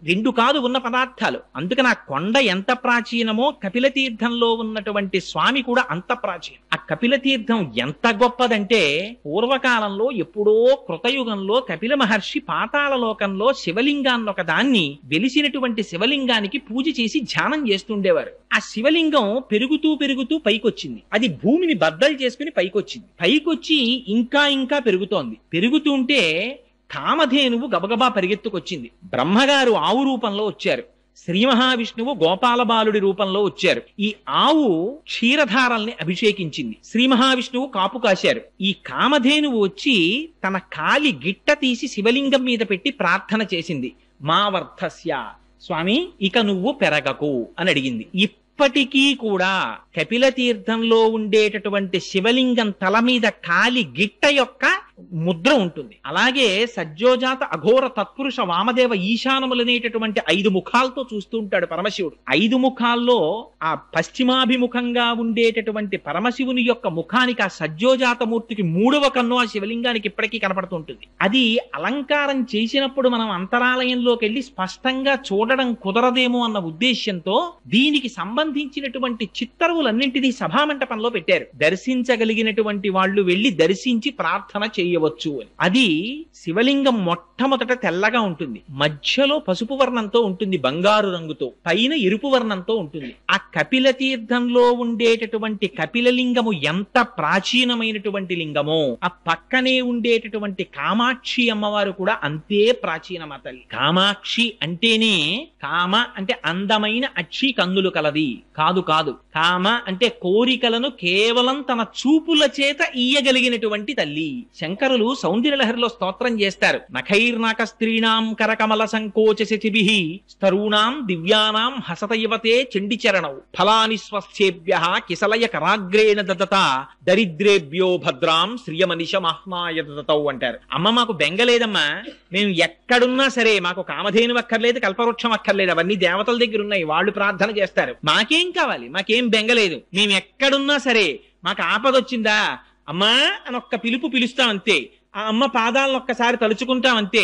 రెండు కాదు ఉన్న పదార్థాలు. అందుకని ఆ కొండ ఎంత ప్రాచీనమో కపిల తీర్థంలో ఉన్నటువంటి స్వామి కూడా అంత ప్రాచీనం. ఆ కపిల తీర్థం ఎంత గొప్పదంటే, పూర్వకాలంలో ఎప్పుడో కృతయుగంలో కపిల మహర్షి పాతాళ లోకంలో శివలింగాన్ని ఒక దాన్ని, వెలిసినటువంటి శివలింగానికి పూజ చేసి ధ్యానం చేస్తుండేవారు. ఆ శివలింగం పెరుగుతూ పెరుగుతూ పైకొచ్చింది. అది భూమిని బద్దలు చేసుకుని పైకొచ్చింది. పైకొచ్చి ఇంకా ఇంకా పెరుగుతోంది. పెరుగుతుంటే కామధేనువు గబగబా పరిగెత్తుకొచ్చింది. బ్రహ్మగారు ఆవు రూపంలో వచ్చారు, శ్రీ మహావిష్ణువు గోపాల బాలుడి రూపంలో వచ్చారు. ఈ ఆవు క్షీరధారల్ని అభిషేకించింది, శ్రీ మహావిష్ణువు కాపు కాశారు. ఈ కామధేనువు వచ్చి తన కాలి గిట్ట తీసి శివలింగం మీద పెట్టి ప్రార్థన చేసింది. మా వర్ధస్య, స్వామి ఇక నువ్వు పెరగకు అని అడిగింది. ఇప్పటికీ కూడా కపిల తీర్థంలో ఉండేటటువంటి శివలింగం తల మీద కాలి గిట్ట యొక్క ముద్ర ఉంటుంది. అలాగే సజ్జోజాత అఘోర తత్పురుష వామదేవ ఈశానములనేటటువంటి 5 ముఖాలతో చూస్తూ ఉంటాడు పరమశివుడు. 5 ముఖాల్లో ఆ పశ్చిమాభిముఖంగా ఉండేటటువంటి పరమశివుని యొక్క ముఖానికి, ఆ సజ్జోజాత మూర్తికి 3వ కన్ను ఆ శివలింగానికి ఇప్పటికీ కనపడుతుంటుంది. అది అలంకారం చేసినప్పుడు మనం అంతరాలయంలోకి వెళ్ళి స్పష్టంగా చూడడం కుదరదేమో అన్న ఉద్దేశ్యంతో దీనికి సంబంధించినటువంటి చిత్తరువులన్నింటినీ సభామంటపంలో పెట్టారు. దర్శించగలిగినటువంటి వాళ్ళు వెళ్లి దర్శించి ప్రార్థన చేయవచ్చు అని. అది శివలింగం మొట్టమొదట తెల్లగా ఉంటుంది, మధ్యలో పసుపు వర్ణంతో ఉంటుంది, బంగారు రంగుతో, పైన ఎరుపు వర్ణంతో ఉంటుంది. ఆ కపిల తీర్థంలో ఉండేటటువంటి కపిలలింగము ఎంత ప్రాచీనమైనటువంటి లింగమో, ఆ పక్కనే ఉండేటటువంటి కామాక్షి అమ్మవారు కూడా అంతే ప్రాచీనమ తల్లి. కామాక్షి అంటేనే, కామ అంటే అందమైన అక్షి కన్నులు కలది కాదు కాదు. కామ అంటే కోరికలను కేవలం తన చూపుల చేత ఇయ్యగలిగినటువంటి తల్లి. శంకరులు సౌందర్యలహరిలో స్తోత్రం చేస్తారు. నఖైర్నాక స్త్రీణాం కరకమల సంకోచ శచిభిః స్తరూణాం దివ్యానాం హసతయవతే చండిచరణౌ ఫలాని స్వస్థేభ్యః కిసలయ కరాగ్రేణ దదత దరిద్రేభ్యో భద్రాం శ్రియమనిష మహ్నాయ దదతౌ అంటారు. అమ్మ మాకు బెంగలేదమ్మా, మేము ఎక్కడున్నా సరే మాకు కామధేను అక్కర్లేదు, కల్పవృక్షం అక్కర్లేదు, అవన్నీ దేవతల దగ్గర ఉన్నాయి, వాళ్ళు ప్రార్థన చేస్తారు. మాకేం కావాలి, మాకేం బెంగలేదు, మేము ఎక్కడున్నా సరే మాకు ఆపదొచ్చిందా అమ్మా అని ఒక్క పిలుపు పిలుస్తాం అంతే. ఆ అమ్మ పాదాలను ఒక్కసారి తలుచుకుంటాం అంతే.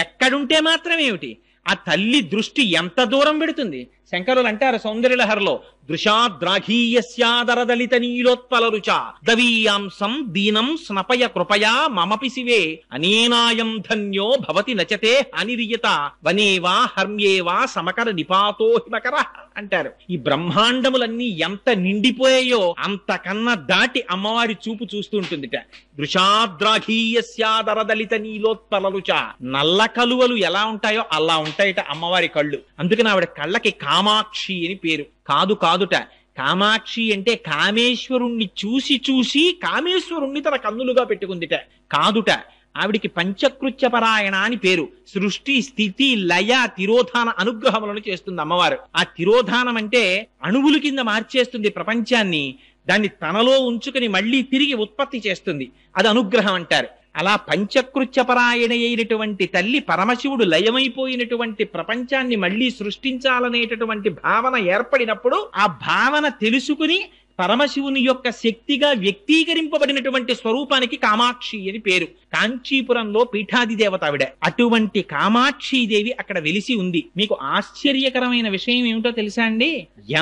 ఎక్కడుంటే మాత్రం ఏమిటి, ఆ తల్లి దృష్టి ఎంత దూరం పెడుతుంది. శంకరులు అంటారు సౌందర్యలహరిలో, దృశాద్రాఘీయస్యాదరదలిత నీలోత్పల రుచ దవీయాంసం దీనం స్నపయ కృపయా మమపి శివే అనేనాయం ధన్యో భవతి నచతే అనిరియత వనేవా హర్మ్యేవా సమకర నిపాతో హిమకర అంటారు. ఈ బ్రహ్మాండములన్నీ ఎంత నిండిపోయాయో అంతకన్నా దాటి అమ్మవారి చూపు చూస్తూ ఉంటుందిట. దృశాద్రాఘీయస్యాదరదలిత నీలోత్పల రుచ, నల్ల కలువలు ఎలా ఉంటాయో అలా ఉంటాయిట అమ్మవారి కళ్ళు. అందుకని ఆవిడ కళ్ళకి కామాక్షి అని పేరు. కాదు కాదుట, కామాక్షి అంటే కామేశ్వరుణ్ణి చూసి చూసి కామేశ్వరుణ్ణి తన కన్నులుగా పెట్టుకుందిట. కాదుట, ఆవిడికి పంచకృత్యపరాయణ అని పేరు. సృష్టి స్థితి లయ తిరోధాన అనుగ్రహములను చేస్తుంది అమ్మవారు. ఆ తిరోధానం అంటే అణువుల కింద మార్చేస్తుంది ప్రపంచాన్ని, దాన్ని తనలో ఉంచుకుని మళ్ళీ తిరిగి ఉత్పత్తి చేస్తుంది, అది అనుగ్రహం అంటారు. అలా పంచకృత్యపరాయణ అయినటువంటి తల్లి పరమశివుడు లయమైపోయినటువంటి ప్రపంచాన్ని మళ్ళీ సృష్టించాలనేటటువంటి భావన ఏర్పడినప్పుడు ఆ భావన తెలుసుకుని పరమశివుని యొక్క శక్తిగా వ్యక్తీకరింపబడినటువంటి స్వరూపానికి కామాక్షి అని పేరు. కాంచీపురంలో పీఠాది దేవత ఆవిడ. అటువంటి కామాక్షీదేవి అక్కడ వెలిసి ఉంది. మీకు ఆశ్చర్యకరమైన విషయం ఏమిటో తెలుసా అండి?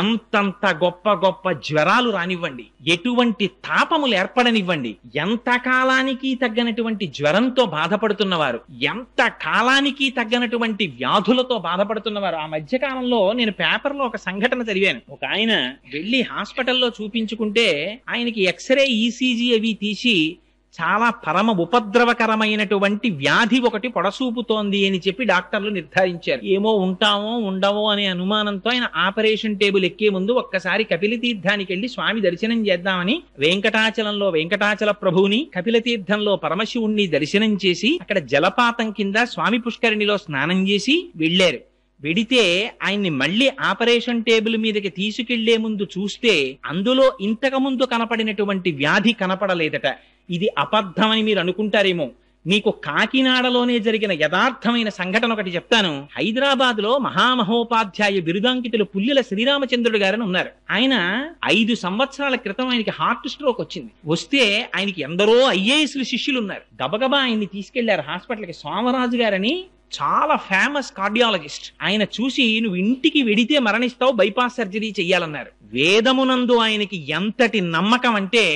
ఎంతంత గొప్ప గొప్ప జ్వరాలు రానివ్వండి, ఎటువంటి తాపములు ఏర్పడనివ్వండి, ఎంత కాలానికి తగ్గనటువంటి జ్వరంతో బాధపడుతున్నవారు, ఎంత కాలానికి తగ్గనటువంటి వ్యాధులతో బాధపడుతున్నవారు. ఆ మధ్య కాలంలో నేను పేపర్లో ఒక సంఘటన చదివాను. ఒక ఆయన వెళ్లి హాస్పిటల్లో చూపించుకుంటే ఆయనకి ఎక్స్రే, ఈసీజీ అవి తీసి చాలా పరమ ఉపద్రవకరమైనటువంటి వ్యాధి ఒకటి పొడసూపుతోంది అని చెప్పి డాక్టర్లు నిర్ధారించారు. ఏమో ఉంటామో ఉండవో అనే అనుమానంతో ఆయన ఆపరేషన్ టేబుల్ ఎక్కే ముందు ఒక్కసారి కపిలతీర్థానికి వెళ్లి స్వామి దర్శనం చేద్దామని వెంకటాచలంలో వెంకటాచల ప్రభువుని, కపిలతీర్థంలో పరమశివుణ్ణి దర్శనం చేసి అక్కడ జలపాతం కింద స్వామి పుష్కరిణిలో స్నానం చేసి వెళ్లారు. వెడితే ఆయన్ని మళ్ళీ ఆపరేషన్ టేబుల్ మీదకి తీసుకెళ్లే ముందు చూస్తే అందులో ఇంతకు ముందు కనపడినటువంటి వ్యాధి కనపడలేదట. ఇది అబద్ధమని మీరు అనుకుంటారేమో. మీకు కాకినాడలోనే జరిగిన యథార్థమైన సంఘటన ఒకటి చెప్తాను. హైదరాబాద్ లో మహామహోపాధ్యాయ బిరుదాంకితులు పుల్లెల శ్రీరామచంద్రుడు గారని ఉన్నారు. ఆయన 5 సంవత్సరాల క్రితం ఆయనకి హార్ట్ స్ట్రోక్ వచ్చింది. వస్తే ఆయనకి ఎందరో ఐఏఎస్లు శిష్యులు ఉన్నారు. గబగబా ఆయన్ని తీసుకెళ్లారు హాస్పిటల్కి. సోమరాజు గారని చాలా ఫేమస్ కార్డియాలజిస్ట్. ఆయన చూసి, నువ్వు ఇంటికి వెడితే మరణిస్తావు, బైపాస్ సర్జరీ చెయ్యాలన్నారు. వేదమునందు ఆయనకి ఎంతటి నమ్మకం అంటే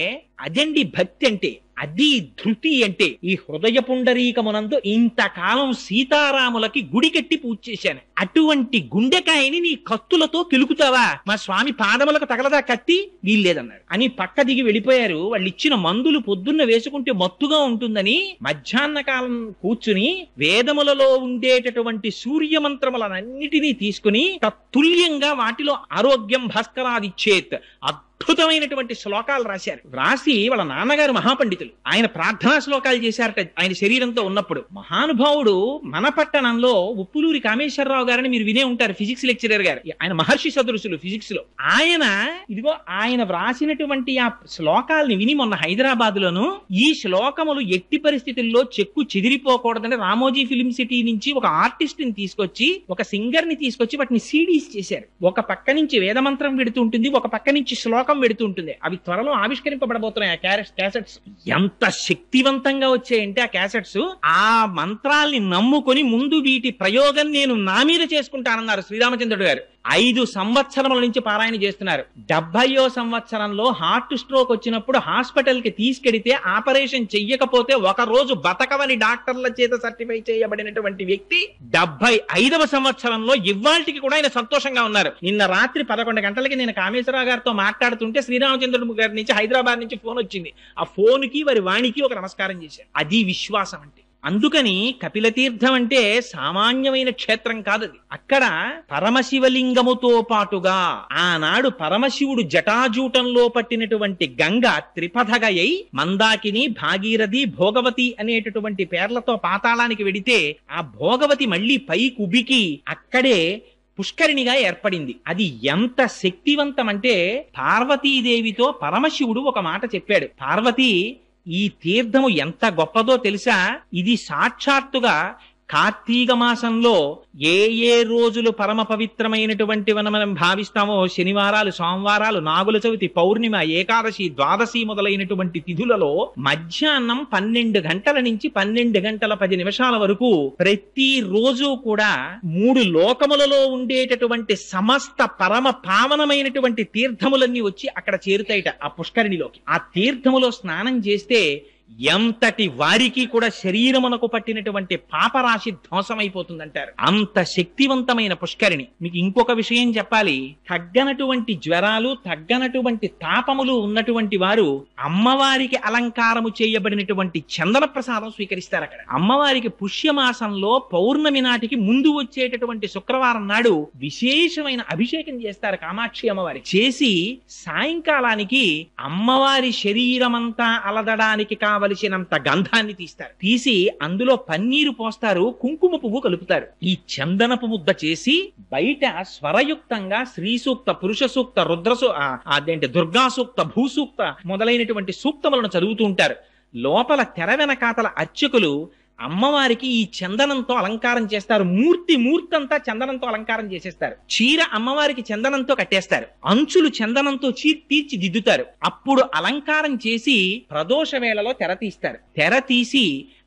అదండి భక్తి అంటే, అది ధృతి అంటే. ఈ హృదయ పుండరీకమునందు ఇంతకాలం సీతారాములకి గుడి కట్టి పూజ చేశాను. అటువంటి గుండెకాయని నీ కత్తులతో కిలుకుతావా? మా స్వామి పాదములకు తగలదా కత్తి? వీల్లేదన్నారు అని పక్క దిగి వెళ్ళిపోయారు. వాళ్ళు ఇచ్చిన మందులు పొద్దున్న వేసుకుంటే మత్తుగా ఉంటుందని మధ్యాహ్న కాలం కూర్చుని వేదములలో ఉండేటటువంటి సూర్యమంత్రములన్నిటినీ తీసుకుని తత్తుల్యంగా వాటిలో ఆరోగ్యం భాస్కరాదిచ్చేత్ అద్భుతమైనటువంటి శ్లోకాలు రాశారు. రాసి వాళ్ళ నాన్నగారు మహాపండితులు, ఆయన ప్రార్థనా శ్లోకాలు చేశారట ఆయన శరీరంతో ఉన్నప్పుడు. మహానుభావుడు మన పట్టణంలో ఉప్పులూరి కామేశ్వరరావు గారని మీరు వినే ఉంటారు, ఫిజిక్స్ లెక్చరర్ గారు. ఆయన మహర్షి సదృశులు ఫిజిక్స్ లో. ఆయన వ్రాసినటువంటి ఆ శ్లోకాల్ని విని మొన్న హైదరాబాద్ లోను ఈ శ్లోకములు ఎట్టి పరిస్థితుల్లో చెక్కు చెదిరిపోకూడదని రామోజీ ఫిలిం సిటీ నుంచి ఒక ఆర్టిస్ట్ ని తీసుకొచ్చి, ఒక సింగర్ ని తీసుకొచ్చి వాటిని సీడీస్ చేశారు. ఒక పక్క నుంచి వేదమంత్రం పెడుతుంటుంది, ఒక పక్క నుంచి శ్లోకం పెడుతూ ఉంటుంది. అవి త్వరలో ఆవిష్కరింపబడబోతున్నాయి. ఆ క్యాసెట్స్ ఎంత శక్తివంతంగా వచ్చాయంటే ఆ క్యాసెట్స్, ఆ మంత్రాల్ని నమ్ముకొని ముందు వీటి ప్రయోగం నేను నా మీద చేసుకుంటానన్నారు శ్రీరామచంద్రుడు గారు. 5 సంవత్సరముల నుంచి పారాయణ చేస్తున్నారు. 70వ సంవత్సరంలో హార్ట్ స్ట్రోక్ వచ్చినప్పుడు హాస్పిటల్ కి తీసుకెడితే ఆపరేషన్ చెయ్యకపోతే ఒక రోజు బతకవని డాక్టర్ల చేత సర్టిఫై చేయబడినటువంటి వ్యక్తి 75వ సంవత్సరంలో ఇవాళకి కూడా ఆయన సంతోషంగా ఉన్నారు. నిన్న రాత్రి 11 గంటలకి నేను కామేశ్వరరావు గారితో మాట్లాడుతుంటే శ్రీరామచంద్రుడు గారి నుంచి హైదరాబాద్ నుంచి ఫోన్ వచ్చింది. ఆ ఫోన్ కి వారి వాణికి ఒక నమస్కారం చేశారు. అది విశ్వాసం అంటే. అందుకని కపిలతీర్థం అంటే సామాన్యమైన క్షేత్రం కాదది. అక్కడ పరమశివలింగముతో పాటుగా ఆనాడు పరమశివుడు జటాజూటంలో పట్టినటువంటి గంగ త్రిపథగయై మందాకిని, భాగీరథి, భోగవతి అనేటటువంటి పేర్లతో పాతాళానికి వెడితే ఆ భోగవతి మళ్ళీ పైకుబికి అక్కడే పుష్కరిణిగా ఏర్పడింది. అది ఎంత శక్తివంతం అంటే పార్వతీదేవితో పరమశివుడు ఒక మాట చెప్పాడు. పార్వతి, ఈ తీర్థము ఎంత గొప్పదో తెలుసా? ఇది సాక్షాత్తుగా కార్తీక మాసంలో ఏ రోజులు పరమ పవిత్రమైనటువంటి మనం భావిస్తామో, శనివారాలు, సోమవారాలు, నాగుల చవితి, పౌర్ణిమ, ఏకాదశి, ద్వాదశి మొదలైనటువంటి తిథులలో మధ్యాహ్నం 12 గంటల నుంచి 12 గంటల 10 నిమిషాల వరకు ప్రతి రోజు కూడా 3 లోకములలో ఉండేటటువంటి సమస్త పరమ పావనమైనటువంటి తీర్థములన్నీ వచ్చి అక్కడ చేరుతాయిట ఆ పుష్కరిణిలోకి. ఆ తీర్థములో స్నానం చేస్తే ఎంతటి వారికి కూడా శరీరమునకు పట్టినటువంటి పాపరాశి ధ్వంసమైపోతుందంటారు. అంత శక్తివంతమైన పుష్కరిణి. మీకు ఇంకొక విషయం చెప్పాలి. తగ్గనటువంటి జ్వరాలు, తగ్గనటువంటి తాపములు ఉన్నటువంటి వారు అమ్మవారికి అలంకారము చేయబడినటువంటి చందన ప్రసాదం స్వీకరిస్తారు. అక్కడ అమ్మవారికి పుష్యమాసంలో పౌర్ణమి నాటికి ముందు వచ్చేటటువంటి శుక్రవారం నాడు విశేషమైన అభిషేకం చేస్తారు కామాక్షి అమ్మవారి. చేసి సాయంకాలానికి అమ్మవారి శరీరమంతా అలదడానికి కావలసినంత గంధాన్ని తీస్తారు. తీసి అందులో పన్నీరు పోస్తారు, కుంకుమ పువ్వు కలుపుతారు. ఈ చందనపు ముద్ద చేసి బయట స్వరయుక్తంగా శ్రీ సూక్త, పురుష సూక్త, దుర్గా సూక్త, భూసూక్త మొదలైనటువంటి సూక్తములను చదువుతూ ఉంటారు. లోపల తెర వెనకాతల అర్చకులు అమ్మవారికి ఈ చందనంతో అలంకారం చేస్తారు. మూర్తంతా చందనంతో అలంకారం చేసేస్తారు. చీర అమ్మవారికి చందనంతో కట్టేస్తారు. అంచులు చందనంతో తీర్చిదిద్దుతారు. అప్పుడు అలంకారం చేసి ప్రదోష వేళలో తెర తీస్తారు. తెర తీసి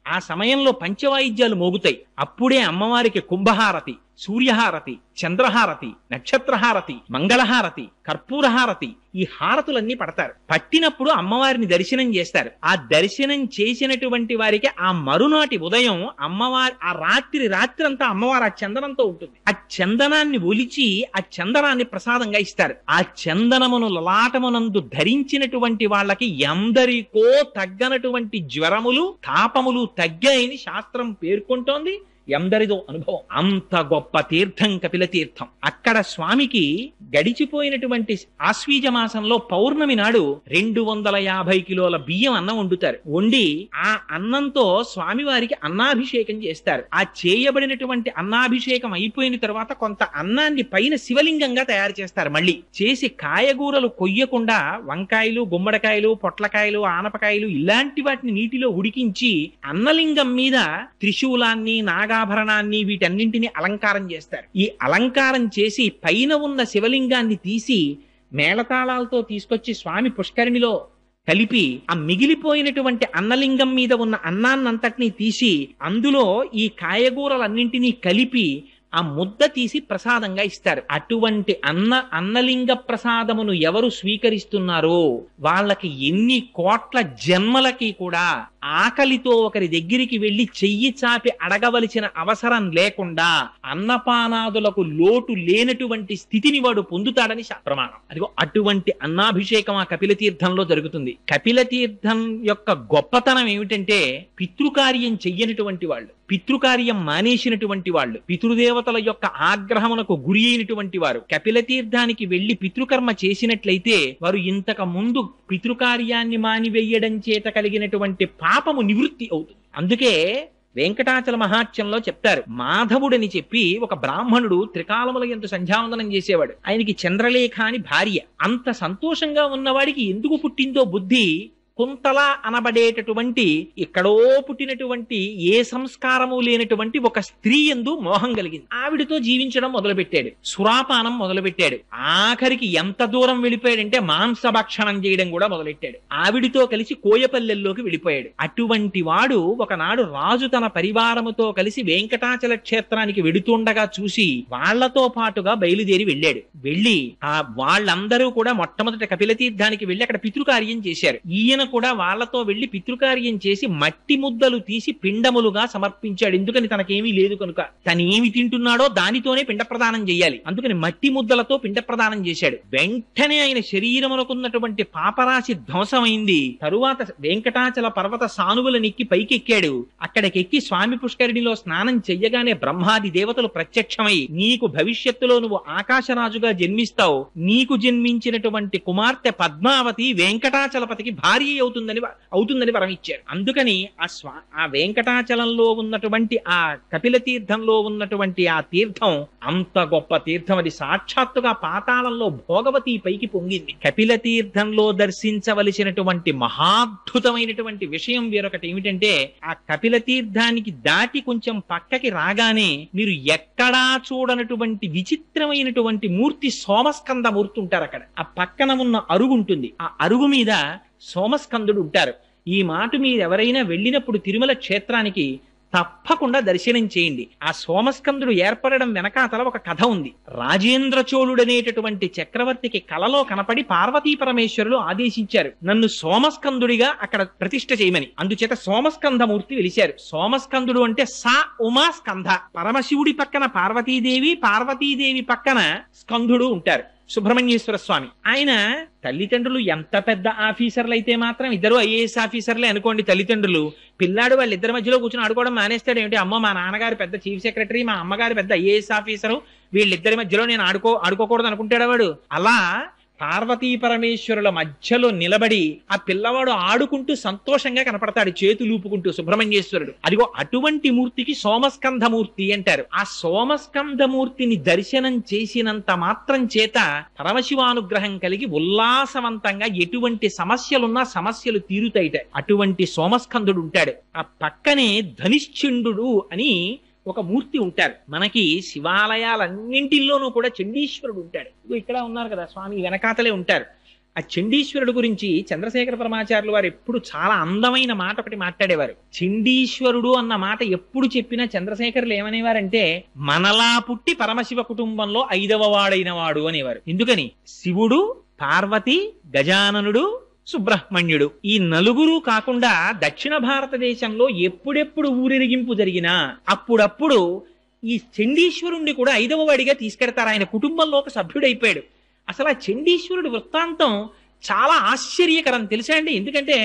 ఆ సమయంలో పంచవాయిద్యాలు మోగుతాయి. అప్పుడే అమ్మవారికి కుంభహారతి, సూర్యహారతి, చంద్రహారతి, నక్షత్రహారతి, మంగళహారతి, కర్పూరహారతి, ఈ హారతులన్నీ పడతారు. పట్టినప్పుడు అమ్మవారిని దర్శనం చేస్తారు. ఆ దర్శనం చేసినటువంటి వారికి ఆ మరునాటి ఉదయం అమ్మవారి ఆ రాత్రి అంతా అమ్మవారు ఆ చందనంతో ఉంటుంది. ఆ చందనాన్ని ఒలిచి ఆ చందనాన్ని ప్రసాదంగా ఇస్తారు. ఆ చందనమును లలాటమునందు ధరించినటువంటి వాళ్ళకి ఎందరికో తగ్గనటువంటి జ్వరములు, తాపములు తగ్గాయని శాస్త్రం పేర్కొంటోంది. ఎందరిదో అనుభవం. అంత గొప్ప తీర్థం కపిల తీర్థం. అక్కడ స్వామికి గడిచిపోయినటువంటి ఆశ్వీజ మాసంలో పౌర్ణమి నాడు 250 కిలోల బియ్యం అన్నం వండుతారు. వండి ఆ అన్నంతో స్వామివారికి అన్నాభిషేకం చేస్తారు. ఆ చేయబడినటువంటి అన్నాభిషేకం అయిపోయిన తర్వాత కొంత అన్నాన్ని పైన శివలింగంగా తయారు చేస్తారు. మళ్ళీ చేసి కాయగూరలు కొయ్యకుండా వంకాయలు, గుమ్మడికాయలు, పొట్లకాయలు, ఆనపకాయలు ఇలాంటి వాటిని నీటిలో ఉడికించి అన్నలింగం మీద త్రిశూలాన్ని, నాగాభరణాన్ని వీటన్నింటినీ అలంకారం చేస్తారు. ఈ అలంకారం చేసి పైన ఉన్న శివలింగాన్ని తీసి మేళతాళాలతో తీసుకొచ్చి స్వామి పుష్కరిణిలో కలిపి ఆ మిగిలిపోయినటువంటి అన్నలింగం మీద ఉన్న అన్నాన్నంతటినీ తీసి అందులో ఈ కాయగూరలన్నింటినీ కలిపి ఆ ముద్ద తీసి ప్రసాదంగా ఇస్తారు. అటువంటి అన్నలింగ ప్రసాదమును ఎవరు స్వీకరిస్తున్నారో వాళ్ళకి ఎన్ని కోట్ల జన్మలకి కూడా ఆకలితో ఒకరి దగ్గరికి వెళ్లి చెయ్యి చాపి అడగవలసిన అవసరం లేకుండా అన్నపానాదులకు లోటు లేనటువంటి స్థితిని వాడు పొందుతాడని ప్రమాణం. అదిగో అటువంటి అన్నాభిషేకం ఆ కపిల తీర్థంలో జరుగుతుంది. కపిల తీర్థం యొక్క గొప్పతనం ఏమిటంటే పితృకార్యం చెయ్యనటువంటి వాళ్ళు, పితృకార్యం మానేసినటువంటి వాళ్ళు, పితృదేవతల యొక్క ఆగ్రహమునకు గురి అయినటువంటి వారు కపిల తీర్థానికి వెళ్లి పితృకర్మ చేసినట్లయితే వారు ఇంతకు ముందు పితృకార్యాన్ని మానివేయడం చేత కలిగినటువంటి పాపము నివృత్తి అవుతుంది. అందుకే వెంకటాచల మహాత్యంలో చెప్తారు, మాధవుడని చెప్పి ఒక బ్రాహ్మణుడు త్రికాలముల యందు సంధ్యావందనం చేసేవాడు. ఆయనకి చంద్రలేఖ అని భార్య. అంత సంతోషంగా ఉన్నవాడికి ఎందుకు పుట్టిందో బుద్ధి కుంతల అనబడేటటువంటి ఎక్కడో పుట్టినటువంటి ఏ సంస్కారము లేనటువంటి ఒక స్త్రీ యందు మోహం కలిగింది. ఆవిడతో జీవించడం మొదలుపెట్టాడు, సురాపానం మొదలుపెట్టాడు. ఆఖరికి ఎంత దూరం వెళ్ళిపోయాడంటే మాంసభక్షణం చేయడం కూడా మొదలెట్టాడు. ఆవిడితో కలిసి కోయపల్లెల్లోకి వెళ్ళిపోయాడు. అటువంటి వాడు ఒకనాడు రాజు తన పరివారముతో కలిసి వెంకటాచల క్షేత్రానికి వెడుతుండగా చూసి వాళ్లతో పాటుగా బయలుదేరి వెళ్ళాడు. వెళ్ళి వాళ్ళందరూ కూడా మొట్టమొదటి కపిల తీర్థానికి వెళ్ళి అక్కడ పితృకార్యం చేశారు. ఈయన కూడా వాళ్లతో వెళ్లి పితృకార్యం చేసి మట్టి ముద్దలు తీసి పిండములుగా సమర్పించాడు. ఎందుకని తనకేమీ లేదు కనుక. తనేమి తింటున్నాడో దానితోనే పిండ ప్రదానం చేయాలి. అందుకని మట్టి ముద్దలతో పిండ ప్రదానం చేశాడు. వెంటనే ఆయన శరీరమునకున్నటువంటి పాపరాశి ధ్వంసమైంది. తరువాత వెంకటాచల పర్వత సానువులనెక్కి పైకెక్కాడు. అక్కడికెక్కి స్వామి పుష్కరిణిలో స్నానం చెయ్యగానే బ్రహ్మాది దేవతలు ప్రత్యక్షమై నీకు భవిష్యత్తులో నువ్వు ఆకాశరాజుగా జన్మిస్తావు, నీకు జన్మించినటువంటి కుమార్తె పద్మావతి వెంకటాచలపతికి భార్య అవుతుందని వరం ఇచ్చారు. అందుకని ఆ వెంకటాచలంలో ఉన్నటువంటి ఆ కపిల తీర్థంలో ఉన్నటువంటి ఆ తీర్థం అంత గొప్ప తీర్థం. అది సాక్షాత్తుగా పాతాళంలో భోగవతి పైకి పొంగింది. కపిల తీర్థంలో దర్శించవలసినటువంటి మహాద్భుతమైనటువంటి విషయం వేరొకటి ఏమిటంటే ఆ కపిల తీర్థానికి దాటి కొంచెం పక్కకి రాగానే మీరు ఎక్కడా చూడనటువంటి విచిత్రమైనటువంటి మూర్తి సోమస్కంద మూర్తి ఉంటారు. అక్కడ ఆ పక్కన ఉన్న అరుగు ఉంటుంది. ఆ అరుగు మీద సోమస్కందుడు ఉంటారు. ఈ మాట మీరు ఎవరైనా వెళ్ళినప్పుడు తిరుమల క్షేత్రానికి తప్పకుండా దర్శనం చేయండి. ఆ సోమస్కందుడు ఏర్పడడం వెనకాతల ఒక కథ ఉంది. రాజేంద్ర చోళుడనేటటువంటి చక్రవర్తికి కలలో కనపడి పార్వతీ పరమేశ్వరులు ఆదేశించారు, నన్ను సోమస్కందుడిగా అక్కడ ప్రతిష్ఠ చేయమని. అందుచేత సోమస్కందమూర్తి వెలిశారు. సోమస్కందుడు అంటే సా ఉమా స్కంధ. పరమశివుడి పక్కన పార్వతీదేవి, పార్వతీదేవి పక్కన స్కందుడు ఉంటారు, సుబ్రహ్మణ్యేశ్వర స్వామి. ఆయన తల్లిదండ్రులు ఎంత పెద్ద ఆఫీసర్లు అయితే మాత్రం ఇద్దరు ఐఏఎస్ ఆఫీసర్లే అనుకోండి. తల్లిదండ్రులు పిల్లాడు వాళ్ళిద్దరి మధ్యలో కూర్చొని ఆడుకోవడం మానేస్తాడు ఏమిటి? అమ్మ మా నాన్నగారు పెద్ద చీఫ్ సెక్రటరీ, మా అమ్మగారు పెద్ద ఐఏఎస్ ఆఫీసరు, వీళ్ళిద్దరి మధ్యలో నేను ఆడుకోకూడదు అనుకుంటాడు వాడు. అలా పార్వతీ పరమేశ్వరుల మధ్యలో నిలబడి ఆ పిల్లవాడు ఆడుకుంటూ సంతోషంగా కనపడతాడు, చేతులూపుకుంటూ సుబ్రహ్మణ్యేశ్వరుడు. అదిగో అటువంటి మూర్తికి సోమస్కంధమూర్తి అంటారు. ఆ సోమస్కంధమూర్తిని దర్శనం చేసినంత మాత్రం చేత పరమశివానుగ్రహం కలిగి ఉల్లాసవంతంగా ఎటువంటి సమస్యలున్నా సమస్యలు తీరుతాయిట. అటువంటి సోమస్కంధుడు ఉంటాడు. ఆ పక్కనే ధనిశ్చండు అని ఒక మూర్తి ఉంటారు. మనకి శివాలయాలన్నింటిలోనూ కూడా చండీశ్వరుడు ఉంటాడు. ఇక్కడ ఉన్నారు కదా స్వామి, వెనకాతలే ఉంటారు. ఆ చండీశ్వరుడు గురించి చంద్రశేఖర పరమాచార్యులు వారు ఎప్పుడు చాలా అందమైన మాట ఒకటి మాట్లాడేవారు. చండీశ్వరుడు అన్న మాట ఎప్పుడు చెప్పినా చంద్రశేఖరులు ఏమనేవారంటే, మనలా పుట్టి పరమశివ కుటుంబంలో 5వ వాడైన వాడు అనేవారు. ఎందుకని? శివుడు, పార్వతి, గజాననుడు, సుబ్రహ్మణ్యుడు, ఈ నలుగురు కాకుండా దక్షిణ భారతదేశంలో ఎప్పుడెప్పుడు ఊరేగింపు జరిగినా అప్పుడప్పుడు ఈ చండీశ్వరుణ్ణి కూడా 5వ వాడిగా తీసుకెడతారు. ఆయన కుటుంబంలో ఒక సభ్యుడైపోయాడు. అసలు ఆ చండీశ్వరుడి వృత్తాంతం చాలా ఆశ్చర్యకరం తెలుసా అండి. ఎందుకంటే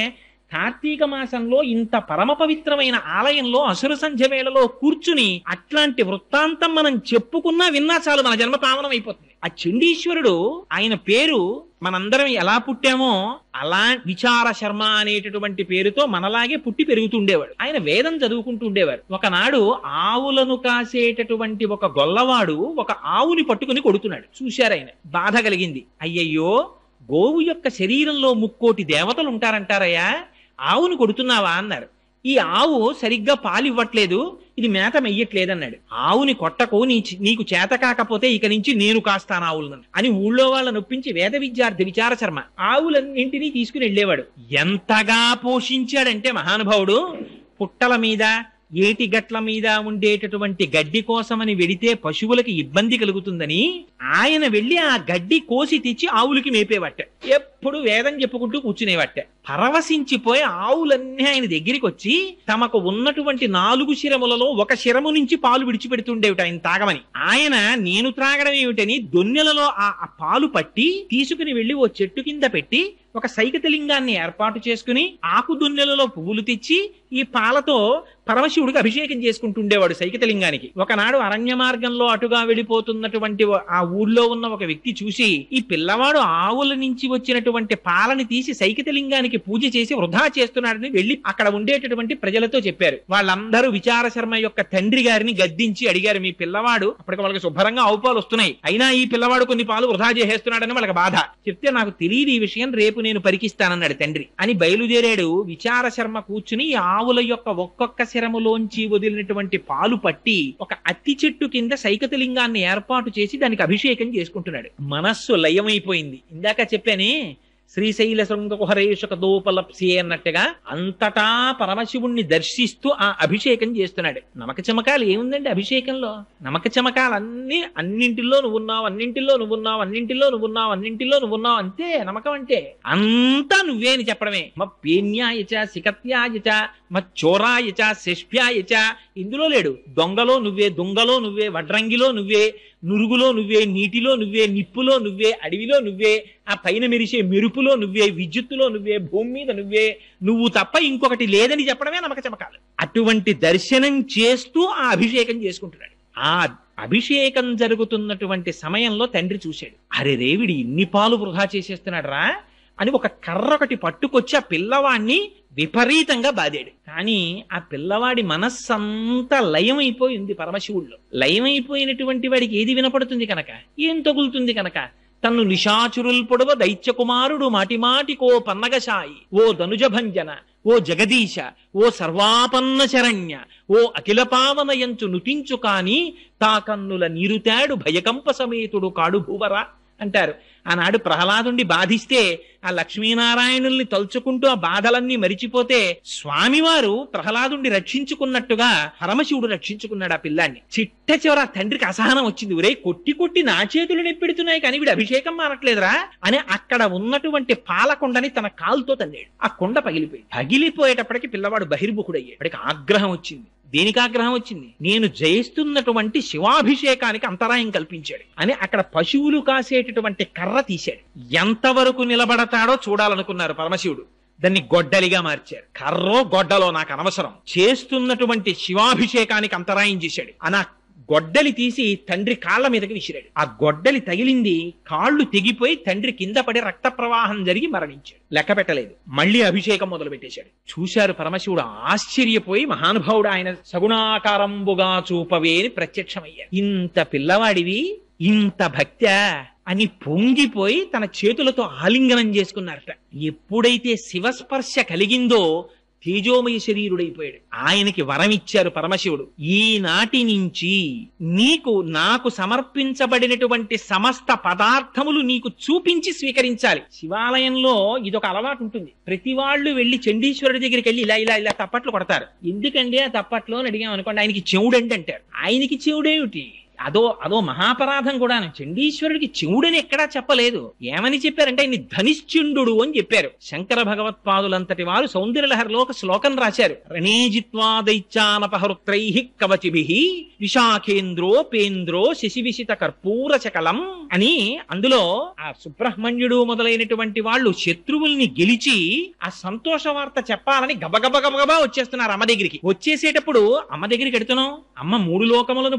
కార్తీక మాసంలో ఇంత పరమ పవిత్రమైన ఆలయంలో అసుర సంధ్య వేళలో కూర్చుని అట్లాంటి వృత్తాంతం మనం చెప్పుకున్నా విన్నా చాలు, మన జన్మ పావనం అయిపోతుంది. ఆ చండీశ్వరుడు, ఆయన పేరు మనందరం ఎలా పుట్టామో అలా విచార శర్మ అనేటటువంటి పేరుతో మనలాగే పుట్టి పెరుగుతుండేవాడు. ఆయన వేదం చదువుకుంటూ ఉండేవారు. ఒకనాడు ఆవులను కాసేటటువంటి ఒక గొల్లవాడు ఒక ఆవుని పట్టుకుని కొడుతున్నాడు. చూశారు ఆయన, బాధ కలిగింది. అయ్యయ్యో, గోవు యొక్క శరీరంలో 3,000,000 దేవతలు ఉంటారంటారయ్యా, ఆవును కొడుతున్నావా అన్నారు. ఈ ఆవు సరిగ్గా పాలివ్వట్లేదు, ఇది మేత మెయ్యట్లేదన్నాడు. ఆవుని కొట్టకు, నీకు చేత కాకపోతే ఇక నుంచి నేను కాస్తాను ఆవులను అని ఊళ్ళో వాళ్ళని నొప్పించి వేద విద్యార్థి విచార శర్మ ఆవులన్నింటినీ తీసుకుని వెళ్ళేవాడు. ఎంతగా పోషించాడంటే మహానుభావుడు, పుట్టల మీద ఏటి గట్ల మీద ఉండేటటువంటి గడ్డి కోసమని వెడితే పశువులకి ఇబ్బంది కలుగుతుందని ఆయన వెళ్ళి ఆ గడ్డి కోసి తెచ్చి ఆవులకి మేపేవట్ట. ఎప్పుడు వేదం చెప్పుకుంటూ కూర్చునేవట్ట. పరవశించిపోయి ఆవులన్నీ ఆయన దగ్గరికి వచ్చి తమకు ఉన్నటువంటి 4 శిరములలో ఒక శిరము నుంచి పాలు విడిచిపెడుతుండేవిట ఆయన తాగమని. ఆయన నేను త్రాగడం ఏమిటని దొన్నెలలో ఆ పాలు పట్టి తీసుకుని వెళ్లి ఓ చెట్టు కింద పెట్టి ఒక సైకతలింగాన్ని ఏర్పాటు చేసుకుని ఆకు దొన్నెలలో పువ్వులు తెచ్చి ఈ పాలతో పరమశివుడికి అభిషేకం చేసుకుంటుండేవాడు సైకతలింగానికి. ఒకనాడు అరణ్య మార్గంలో అటుగా వెళ్ళిపోతున్నటువంటి ఆ ఊళ్ళో ఉన్న ఒక వ్యక్తి చూసి ఈ పిల్లవాడు ఆవుల నుంచి వచ్చినటువంటి పాలని తీసి సైకతలింగానికి పూజ చేసి వృధా చేస్తున్నాడని వెళ్లి అక్కడ ఉండేటటువంటి ప్రజలతో చెప్పారు. వాళ్ళందరూ విచార శర్మ యొక్క తండ్రి గారిని గద్దించి అడిగారు, మీ పిల్లవాడు, అప్పటికి వాళ్ళకి శుభ్రంగా ఆవు పాలు వస్తున్నాయి, అయినా ఈ పిల్లవాడు కొన్ని పాలు వృధా చేసేస్తున్నాడని వాళ్ళకి బాధ. చెప్తే నాకు తెలియదు ఈ విషయం, రేపు నేను పరికిస్తానన్నాడు తండ్రి. అని బయలుదేరాడు. విచార శర్మ కూర్చుని ఆవుల యొక్క ఒక్కొక్క శరములోంచి వదిలినటువంటి పాలు పట్టి ఒక అత్తి చెట్టు కింద సైకతలింగాన్ని ఏర్పాటు చేసి దానికి అభిషేకం చేసుకుంటున్నాడు. మనస్సు లయమైపోయింది. ఇందాక చెప్పానే శ్రీశైల శృంగకుహరేషక దోపలప్సి అన్నట్టుగా అంతటా పరమశివుణ్ణి దర్శిస్తూ ఆ అభిషేకం చేస్తున్నాడు. నమక చమకాలు ఏముందండి అభిషేకంలో? నమక చమకాలన్నీ అన్నింటిలో నువ్వున్నావు, అన్నింటిలో నువ్వున్నావు, అన్నింటిలో నువ్వున్నావు, అన్నింటిలో నువ్వున్నావు, అంతే నమ్మకం అంటే. అంతా నువ్వే అని చెప్పడమే. పేన్యాయచ సికత్యాయచ చోరాయచ శిష్ప్యాయచ, ఇందులో లేడు. దొంగలో నువ్వే, దొంగలో నువ్వే, వడ్రంగిలో నువ్వే, నురుగులో నువ్వే, నీటిలో నువ్వే, నిప్పులో నువ్వే, అడవిలో నువ్వే, ఆ పైన మెరిసే మెరుపులో నువ్వే, విద్యుత్తులో నువ్వే, భూమి మీద నువ్వే, నువ్వు తప్ప ఇంకొకటి లేదని చెప్పడమే నమ్మక చమకాలు. అటువంటి దర్శనం చేస్తూ ఆ అభిషేకం చేసుకుంటున్నాడు. ఆ అభిషేకం జరుగుతున్నటువంటి సమయంలో తండ్రి చూశాడు. అరే రేవిడి ఇన్ని పాలు వృధా చేసేస్తున్నాడు రా అని ఒక కర్ర ఒకటి పట్టుకొచ్చి ఆ పిల్లవాడిని విపరీతంగా బాదాడు. కానీ ఆ పిల్లవాడి మనస్సంతా లయమైపోయింది పరమశివుల్లో. లయమైపోయినటువంటి వాడికి ఏది వినపడుతుంది కనుక, ఏం తగులుతుంది కనుక, తన్ను నిశాచురుల్ పొడవ దైత్య కుమారుడు మాటిమాటికో పన్నగశాయి, ఓ ధనుజభంజన, ఓ జగదీశ, ఓ సర్వాపన్న శరణ్య, ఓ అఖిల పావనయంచు నుతించు కాని తా కన్నుల నీరుతాడు భయకంప సమేతుడు కాడు భూవరా అంటారు. ఆనాడు ప్రహ్లాదుండి బాధిస్తే ఆ లక్ష్మీనారాయణుల్ని తలుచుకుంటూ ఆ బాధలన్నీ మరిచిపోతే స్వామివారు ప్రహ్లాదుండి రక్షించుకున్నట్టుగా పరమశివుడు రక్షించుకున్నాడు ఆ పిల్లాన్ని. చిట్ట చివర తండ్రికి అసహనం వచ్చింది. ఒరే కొట్టి కొట్టి నా చేతులు నెప్పెడుతున్నాయి కానీ వీడు అభిషేకం మానట్లేదురా అని అక్కడ ఉన్నటువంటి పాలకొండని తన కాలుతో తన్నాడు. ఆ కొండ పగిలిపోయేటప్పటికి పిల్లవాడు బహిర్ముఖుడయ్యాడు. వాడికి ఆగ్రహం వచ్చింది. దేనికి ఆగ్రహం వచ్చింది? నేను జయిస్తున్నటువంటి శివాభిషేకానికి అంతరాయం కల్పించాడు అని అక్కడ పశువులు కాసేటటువంటి కర్ర తీశాడు. ఎంతవరకు నిలబడతాడో చూడాలనుకున్నారు పరమశివుడు. దాన్ని గొడ్డలిగా మార్చారు. కర్రో గొడ్డలో నాకు అనవసరం, చేస్తున్నటువంటి శివాభిషేకానికి అంతరాయం చేశాడు అని గొడ్డలి తీసి తండ్రి కాళ్ల మీదకి విసిరాడు. ఆ గొడ్డలి తగిలింది, కాళ్ళు తెగిపోయి తండ్రి కింద పడి రక్త ప్రవాహం జరిగి మరణించాడు. లెక్క పెట్టలేదు. మళ్ళీ అభిషేకం మొదలు పెట్టేశాడు. చూశారు పరమశివుడు ఆశ్చర్యపోయి, మహానుభావుడు ఆయన సగుణాకారంబుగా చూపవే అని ప్రత్యక్షమయ్యాడు. ఇంత పిల్లవాడివి, ఇంత భక్త్యా అని పొంగిపోయి తన చేతులతో ఆలింగనం చేసుకున్నారట. ఎప్పుడైతే శివస్పర్శ కలిగిందో తేజోమయ శరీరుడైపోయాడు. ఆయనకి వరం ఇచ్చారు పరమశివుడు, ఈనాటి నుంచి నీకు నాకు సమర్పించబడినటువంటి సమస్త పదార్థములు నీకు చూపించి స్వీకరించాలి. శివాలయంలో ఇదొక అలవాటు ఉంటుంది. ప్రతి వాళ్ళు వెళ్లి చండీశ్వరుడి దగ్గరికి వెళ్ళి ఇలా ఇలా ఇలా తప్పట్లు కొడతారు. ఎందుకండి ఆ తప్పట్లు అని అడిగాం అనుకోండి, ఆయనకి చెవుడండి అంటారు. ఆయనకి చెవుడేమిటి? అదో మహాపరాధం కూడాను. చండీశ్వరుడికి చెవుడని ఎక్కడా చెప్పలేదు. ఏమని చెప్పారంటే ఆయన ధనిశ్చండు అని చెప్పారు. శంకర భగవత్పాదులంతటి వారు సౌందర్యలహరిలో ఒక శ్లోకం రాశారు. రణేజిత్వా దైత్యానపహృత్రై కవచిభిః విశాఖేంద్రో పేంద్రో శశివిశిత కర్పూర చకలం అని. అందులో ఆ సుబ్రహ్మణ్యుడు మొదలైనటువంటి వాళ్ళు శత్రువుల్ని గెలిచి ఆ సంతోష వార్త చెప్పాలని గబగబా వచ్చేస్తున్నారు అమ్మ దగ్గరికి. వచ్చేసేటప్పుడు అమ్మ దగ్గరికి ఎడుతున్నాం, అమ్మ మూడు లోకములను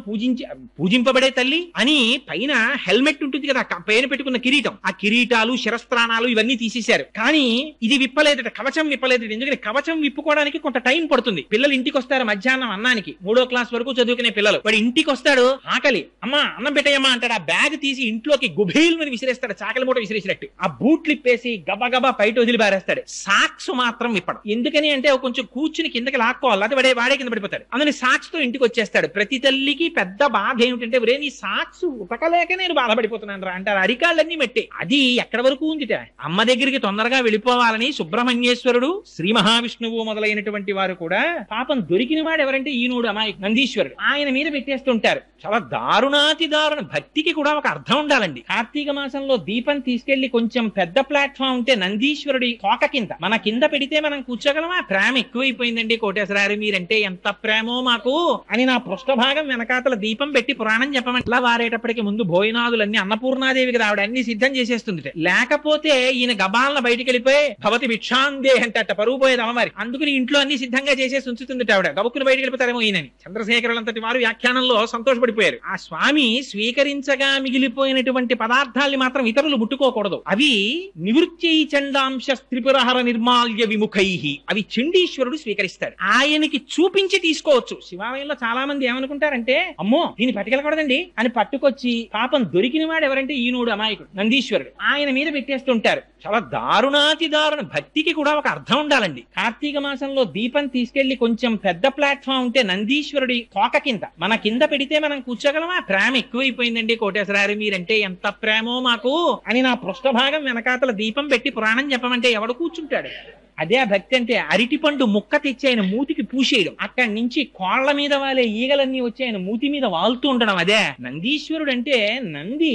పూజింపబడే తల్లి అని పైన హెల్మెట్ ఉంటుంది కదా, పైన పెట్టుకున్న కిరీటం, ఆ కిరీటాలు శిరస్త్రాణాలు ఇవన్నీ తీసేశారు. కానీ ఇది విప్పలేదట, కవచం విప్పలేదట. ఎందుకంటే కవచం విప్పుకోవడానికి కొంత టైం పడుతుంది. పిల్లలు ఇంటికి వస్తారు మధ్యాహ్నం అన్నానికి, 3వ క్లాస్ వరకు చదువుకునే పిల్లలు. వాడు ఇంటికి వస్తాడు, ఆకలి, అమ్మా అన్నం పెట్టేయమ్మా అంటాడు. ఆ బ్యాగ్ తీసి ఇంట్లోకి గుబేల్మని విసిరేస్తాడు, చాకలి మూట విసిరేసినట్టు. ఆ బూట్లు ఇప్పేసి గబగబా బయట వదిలి పారేస్తాడు. సాక్స్ మాత్రం విప్పడం. ఎందుకని అంటే కొంచెం కూర్చుని కిందకి లాక్కోవాలి, అది వాడే కింద పడిపోతాడు. అందుకని సాక్స్ తో ఇంటికి వచ్చేస్తాడు. ప్రతి తల్లికి పెద్ద బాధ ఏమిటంటే, ఒరే నీ సాక్స్ ఉతకలేక నేను బాధపడిపోతున్నాను రా అంటారు. అరికాళ్ళన్నీ మెట్టే. అది ఎక్కడ వరకు ఉందిట. అమ్మ దగ్గరికి తొందరగా వెళ్ళిపోవాలని సుబ్రహ్మణ్యేశ్వరుడు, శ్రీ మహావిష్ణువు మొదలైనటువంటి వారు కూడా పాపం దొరికిన వాడు ఎవరంటే ఈనోడు అమాయకు నందీశ్వరుడు. ఆయన మీద పెట్టేస్తుంటారు. చాలా దారుణాతి దారుణ. భక్తికి కూడా ఒక అర్థం ఉండాలండి. కార్తీక మాసంలో దీపం తీసుకెళ్లి కొంచెం పెద్ద ప్లాట్ఫామ్ ఉంటే నందీశ్వరుడి తోక కింద మన కింద పెడితే మనం కూర్చోగలమా? ప్రేమ ఎక్కువైపోయిందండి కోటేశ్వరారు, మీరంటే ఎంత ప్రేమో మాకు అని నా పృష్ఠభాగం వెనకాతల దీపం పెట్టి పురాణం చెప్పమని ఇలా వారేటప్పటికి ముందు భోజనాదులన్నీ అన్నపూర్ణాదేవికి రావడం అన్ని సిద్ధం చేసేస్తుంది. లేకపోతే ఈయన గబాలన బయటికి వెళ్ళిపోయి భవతి భిక్షాందే అంటే పరువు పోయేది అమ్మవారి. అందుకని ఇంట్లో అన్ని సిద్ధంగా చేసేసి ఉంచుతుంది ఆవిడ. గబుక్కుని బయటికి వెళ్ళిపోతారేమో ఈయనని. చంద్రశేఖరులంతటి వారు వ్యాఖ్యానంలో సంతోషపడిపోయారు. ఆ స్వామి స్వీకరించగా మిగిలిపోయినటువంటి పదార్థాల్ని మాత్రం ఇతరులు ముట్టుకోకూడదు. అవి నివృత్యై చండాంశ త్రిపురహర నిర్మాల్య విముఖై, అవి చండీశ్వరుడు స్వీకరిస్తాడు. ఆయనకి చూపించి తీసుకోవచ్చు. శివాలయంలో చాలా మంది ఏమనుకుంటారంటే, అమ్మో దీన్ని పట్టుకెళ్ళకూడదండి అని పట్టుకొచ్చి పాపం దొరికిన వాడు ఎవరంటే ఈనోడు అమాయకుడు నందీశ్వరుడు. ఆయన మీద పెట్టేస్తుంటారు. చాలా దారుణాతి దారుణ. భక్తికి కూడా ఒక అర్థం ఉండాలండి. కార్తీక మాసంలో దీపం తీసుకెళ్లి కొంచెం పెద్ద ప్లాట్ఫామ్ ఉంటే నందీశ్వరుడి తోక కింద మన కింద పెడితే మనం కూర్చోగలమా? ప్రేమ ఎక్కువైపోయిందండి కోటేశ్వరారు, మీరంటే ఎంత ప్రేమో మాకు అని నా పృష్ఠభాగం వెనకాతల దీపం పెట్టి పురాణం చెప్పమంటే ఎవడు కూర్చుంటాడు? అదే ఆ భక్తి అంటే. అరటిపండు ముక్క తెచ్చి ఆయన మూతికి పూసేయడం, అక్కడి నుంచి కోళ్ల మీద వాలే ఈగలన్నీ వచ్చి ఆయన మూతి మీద వాలుతూ ఉండడం, అదే నందీశ్వరుడు అంటే. నంది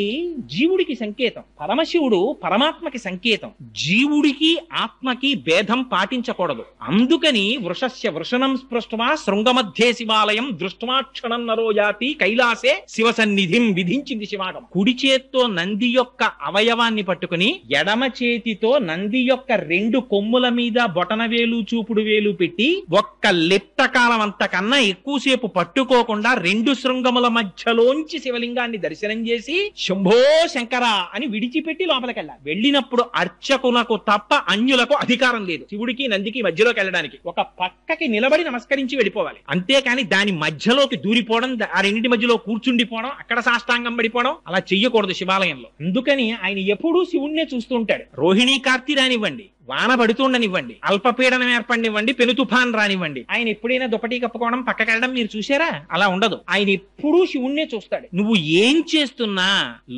జీవుడికి సంకేతం, పరమశివుడు పరమాత్మకి సంకేతం. జీవుడికి ఆత్మకి భేదం పాటించకూడదు. అందుకని వృషస్య వృషణం స్పృష్ట్వా శృంగమధ్యే శివాలయం దృష్ట్వా క్షణం నరో యాతి కైలాసే శివ సన్నిధిం విధించింది శివాగం. కుడి చేత్తో నంది యొక్క అవయవాన్ని పట్టుకుని ఎడమ చేతితో నంది యొక్క 2 కొమ్ముల మీద బొటన వేలు చూపుడు వేలు పెట్టి ఒక్క లిప్త కాలం అంతకన్నా ఎక్కువసేపు పట్టుకోకుండా 2 శృంగముల మధ్యలోంచి శివలింగాన్ని దర్శనం చేసి శంభో శంకర అని విడిచిపెట్టి లోపలికెళ్ళాలి. వెళ్ళినప్పుడు అర్చకులకు తప్ప అన్యులకు అధికారం లేదు శివుడికి నందికి మధ్యలోకి వెళ్ళడానికి. ఒక పక్కకి నిలబడి నమస్కరించి వెళ్ళిపోవాలి. అంతేకాని దాని మధ్యలోకి దూరిపోవడం, ఆ రెండింటి మధ్యలో కూర్చుండిపోవడం, అక్కడ సాష్టాంగం పడిపోవడం అలా చెయ్యకూడదు శివాలయంలో. అందుకని ఆయన ఎప్పుడూ శివుణ్ణే చూస్తూ ఉంటాడు. రోహిణీ కార్తీ రానివ్వండి, వాన పడుతుండనివ్వండి, అల్పపీడనం ఏర్పడినివ్వండి, పెను తుఫాన్ రానివ్వండి, ఆయన ఎప్పుడైనా దుపటి కప్పుకోవడం పక్కకెళ్ళడం మీరు చూసారా? అలా ఉండదు. ఆయన ఎప్పుడూ శివుణ్ణే చూస్తాడు. నువ్వు ఏం చేస్తున్నా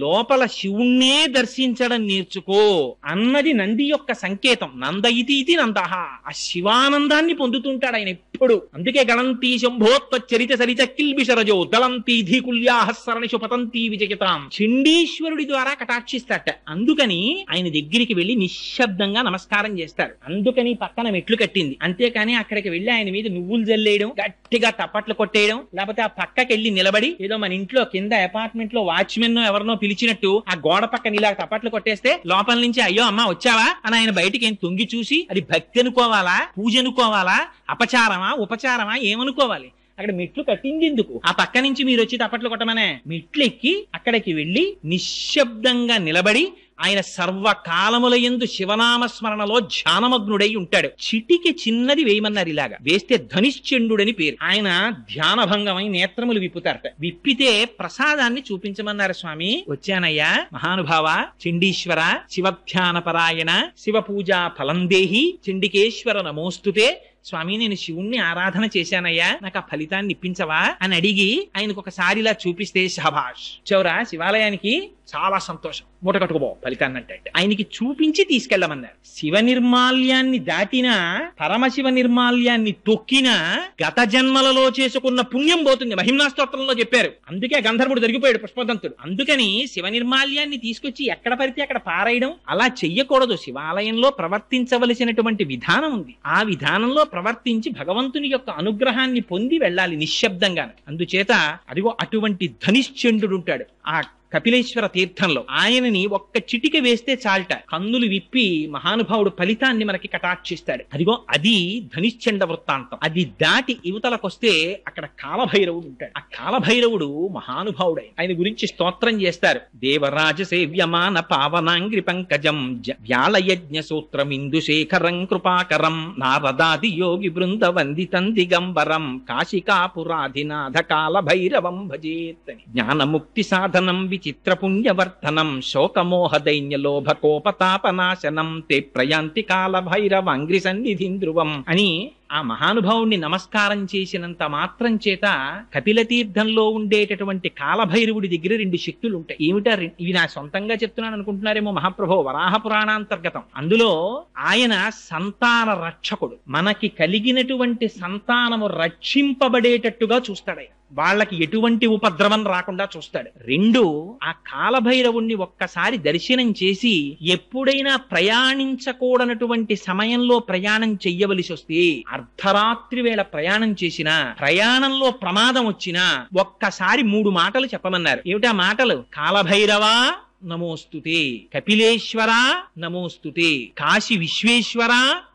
లోపల శివుణ్ణే దర్శించడం నేర్చుకో అన్నది నంది యొక్క సంకేతం. నంద ఇతి నందహ, ఆ శివానందాన్ని పొందుతుంటాడు ఆయన ఎప్పుడు. అందుకే గణంతి శంభోత్వ చరిత సరిత కిల్బిషరజో దళంతి ధీకుల్యాహస్సరణిషు పతంతి విజయతాం. చండీశ్వరుడి ద్వారా కటాక్షిస్తాట. అందుకని ఆయన దగ్గరికి వెళ్లి నిశ్శబ్దంగా నమస్కారం చేస్తారు. అందుకని పక్కన మెట్లు కట్టింది. అంతేకాని అక్కడికి వెళ్లి ఆయన మీద నువ్వులు జల్లేయడం, గట్టిగా తప్పట్లు కొట్టేయడం, లేకపోతే ఆ పక్కకి వెళ్లి నిలబడి ఏదో మన ఇంట్లో కింద అపార్ట్మెంట్ లో వాచ్మెన్ ఎవరినో పిలిచినట్టు ఆ గోడ పక్కన ఇలా తప్పట్లు కొట్టేస్తే లోపల నుంచి అయ్యో అమ్మా వచ్చావా అని ఆయన బయటికి ఏం తొంగి చూసి అది భక్తి అనుకోవాలా, పూజ అనుకోవాలా, అపచారమా ఉపచారమా ఏమనుకోవాలి? అక్కడ మెట్లు కట్టింది ఎందుకు? ఆ పక్క నుంచి మీరు వచ్చి తప్పట్లు కొట్టమనే. మెట్లు ఎక్కి అక్కడికి వెళ్లి నిశ్శబ్దంగా నిలబడి ఆయన సర్వకాలముల యందు శివనామ స్మరణలో ధ్యానమగ్నుడై ఉంటాడు. చిటికి చిన్నది వేయమన్నారు. ఇలాగా వేస్తే ధనిశ్చండుడని పేరు. ఆయన ధ్యానభంగమై నేత్రములు విప్పుతారట. విప్పితే ప్రసాదాన్ని చూపించమన్నారు. స్వామి వచ్చానయ్యా మహానుభావ చండీశ్వర శివధ్యాన పరాయణ శివ పూజా ఫలందేహి చండికేశ్వర నమోస్తుతే స్వామి నేను శివుణ్ణి ఆరాధన చేశానయ్యా, నాకు ఆ ఫలితాన్ని ఇప్పించవా అని అడిగి ఆయనకు ఒకసారి ఇలా చూపిస్తే శభాష్ చౌరా శివాలయానికి చాలా సంతోషం, మూట కట్టుకోబో ఫలితాన్ని అంటే ఆయనకి చూపించి తీసుకెళ్ళమన్నారు. శివ నిర్మాల్యాన్ని దాటినా పరమశివ నిర్మాల్యాన్ని తొక్కినా గత జన్మలలో చేసుకున్న పుణ్యం పోతుంది. మహిమ్నా స్తోత్రంలో చెప్పారు. అందుకే గంధర్వుడు జరిగిపోయాడు పుష్పదంతుడు. అందుకని శివ నిర్మాల్యాన్ని తీసుకొచ్చి ఎక్కడ పడితే అక్కడ పారేయడం అలా చెయ్యకూడదు. శివాలయంలో ప్రవర్తించవలసినటువంటి విధానం ఉంది. ఆ విధానంలో ప్రవర్తించి భగవంతుని యొక్క అనుగ్రహాన్ని పొంది వెళ్ళాలి నిశ్శబ్దంగా. అందుచేత అదిగో అటువంటి ధనిశ్చండు ఉంటాడు ఆ కపిలేశ్వర తీర్థంలో. ఆయనని ఒక్క చిటిక వేస్తే చాలట, కన్నులు విప్పి మహానుభావుడు ఫలితాన్ని మనకి కటాక్షిస్తాడు. అదిగో అది ధనిశ్చండ వృత్తాంతం. అది దాటి యువతలకొస్తే అక్కడ కాలభైరవుడు ఉంటాడు. ఆ కాలభైరవుడు మహానుభావుడు. ఆయన గురించి స్తోత్రం చేస్తారు. దేవరాజ సేవ్యమాన పావనాంగ్రి పంకజం వ్యాళయజ్ఞ సూత్రమిందు శేఖరం కృపాకరం నారదాది యోగి బృంద వందితం దిగంబరం కాశికాపురాధినాథ కాలభైరవం భజేత్. జ్ఞానముక్తి సాధనం విచిత్రపుణ్యవర్ధనం శోకమోహ దైన్యలోభ కోపతాపనాశనం తే ప్రయాంతి కాల భైరవాంగ్రి సన్నిధిం ధ్రువం అని ఆ మహానుభావుణ్ణి నమస్కారం చేసినంత మాత్రం చేత కపిల తీర్థంలో ఉండేటటువంటి కాలభైరవుడి దగ్గర 2 శక్తులు ఉంటాయి. ఏమిటా? ఇవి నా సొంతంగా చెప్తున్నాను అనుకుంటున్నారేమో, మహాప్రభో వరాహ పురాణాంతర్గతం. అందులో ఆయన సంతాన రక్షకుడు. మనకి కలిగినటువంటి సంతానము రక్షింపబడేటట్టుగా చూస్తాడు. వాళ్ళకి ఎటువంటి ఉపద్రవం రాకుండా చూస్తాడు. 2 ఆ కాలభైరవుణ్ణి ఒక్కసారి దర్శనం చేసి ఎప్పుడైనా ప్రయాణించకూడనటువంటి సమయంలో ప్రయాణం చెయ్యవలసి వస్తే, అర్ధరాత్రి వేళ ప్రయాణం చేసినా, ప్రయాణంలో ప్రమాదం వచ్చినా ఒక్కసారి 3 మాటలు చెప్పమన్నారు. ఏమిటా మాటలు? కాలభైరవా నమోస్తుతే, కపిలేశ్వర నమోస్తుతే, కాశీ విశ్వేశ్వర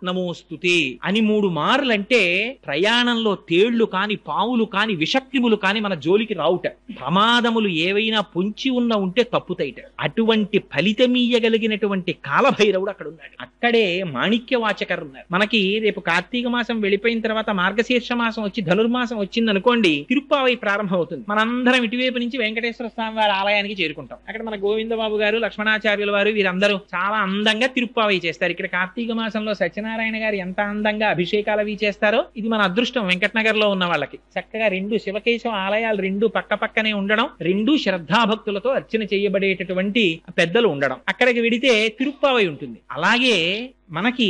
నమోస్తుతే అని 3 మార్లంటే ప్రయాణంలో తేళ్లు కాని పావులు కాని విషక్రిములు కాని మన జోలికి రావుట. ప్రమాదములు ఏవైనా పొంచి ఉంటే తప్పుతాయిట. అటువంటి ఫలితమీయగలిగినటువంటి కాలభైరవుడు అక్కడ ఉన్నాడు. అక్కడే మాణిక్యవాచకరు ఉన్నారు. మనకి రేపు కార్తీక మాసం వెళ్ళిపోయిన తర్వాత మార్గశీర్ష మాసం వచ్చి ధనుర్మాసం వచ్చింది అనుకోండి, తిరుప్పావై ప్రారంభం అవుతుంది. మనందరం ఇటువైపు నుంచి వెంకటేశ్వర స్వామి వారి ఆలయానికి చేరుకుంటాం. అక్కడ మన గోవింద బాబు గారు, లక్ష్మణాచార్యుల వారు వీరందరూ చాలా అందంగా తిరుప్పావై చేస్తారు. ఇక్కడ కార్తీక మాసంలో సత్యనారాయణ గారు ఎంత అందంగా అభిషేకాలు అవి చేస్తారో, ఇది మన అదృష్టం వెంకటనగర్ లో ఉన్న వాళ్ళకి. చక్కగా 2 శివకేశవ ఆలయాలు 2 పక్క పక్కనే ఉండడం, 2 శ్రద్ధాభక్తులతో అర్చన చేయబడేటటువంటి పెద్దలు ఉండడం. అక్కడికి వెడితే తిరుప్పావై ఉంటుంది. అలాగే మనకి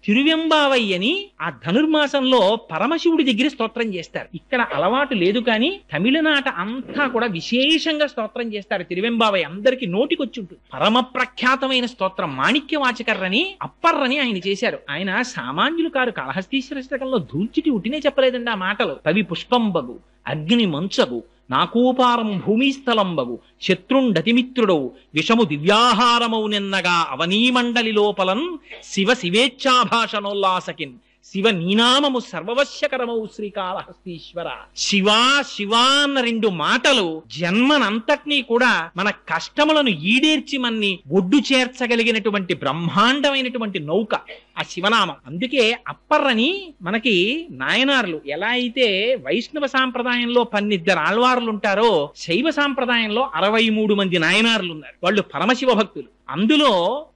తిరువెంబావై అని ఆ ధనుర్మాసంలో పరమశివుడి దగ్గర స్తోత్రం చేస్తారు. ఇక్కడ అలవాటు లేదు కానీ తమిళనాట అంతా కూడా విశేషంగా స్తోత్రం చేస్తారు. తిరువెంబావై అందరికి నోటికొచ్చి ఉంటుంది. పరమ ప్రఖ్యాతమైన స్తోత్రం మాణిక్యవాచకర్రని అప్పర్రని ఆయన చేశారు. ఆయన సామాన్యులు కారు. కాళహస్తీశ్వర శతకంలో ధూల్చిటి ఉట్టినే చెప్పలేదండి ఆ మాటలు. కవి పుష్పంబగు అగ్ని మంచగు నాకూపారం భూమిస్థలంబగు శత్రుండతిమిత్రుడవు విషము దివ్యాహారమౌ నిన్నగా అవనీమండలి లోపలన్ శివ శివేచ్ఛాభాషణోల్లాసకిన్ శివ నీనామము సర్వవశ్యకరమౌ శ్రీకాళహస్తీశ్వర. శివా శివా అన్న 2 మాటలు జన్మనంతటినీ కూడా మన కష్టములను ఈడేర్చి మన్ని ఒడ్డు చేర్చగలిగినటువంటి బ్రహ్మాండమైనటువంటి నౌక ఆ శివనామం. అందుకే అప్పర్రని మనకి నాయనార్లు ఎలా అయితే వైష్ణవ సాంప్రదాయంలో 12 ఆళ్వార్లు ఉంటారో, శైవ సాంప్రదాయంలో 63 మంది నాయనార్లు ఉన్నారు. వాళ్ళు పరమశివ భక్తులు. అందులో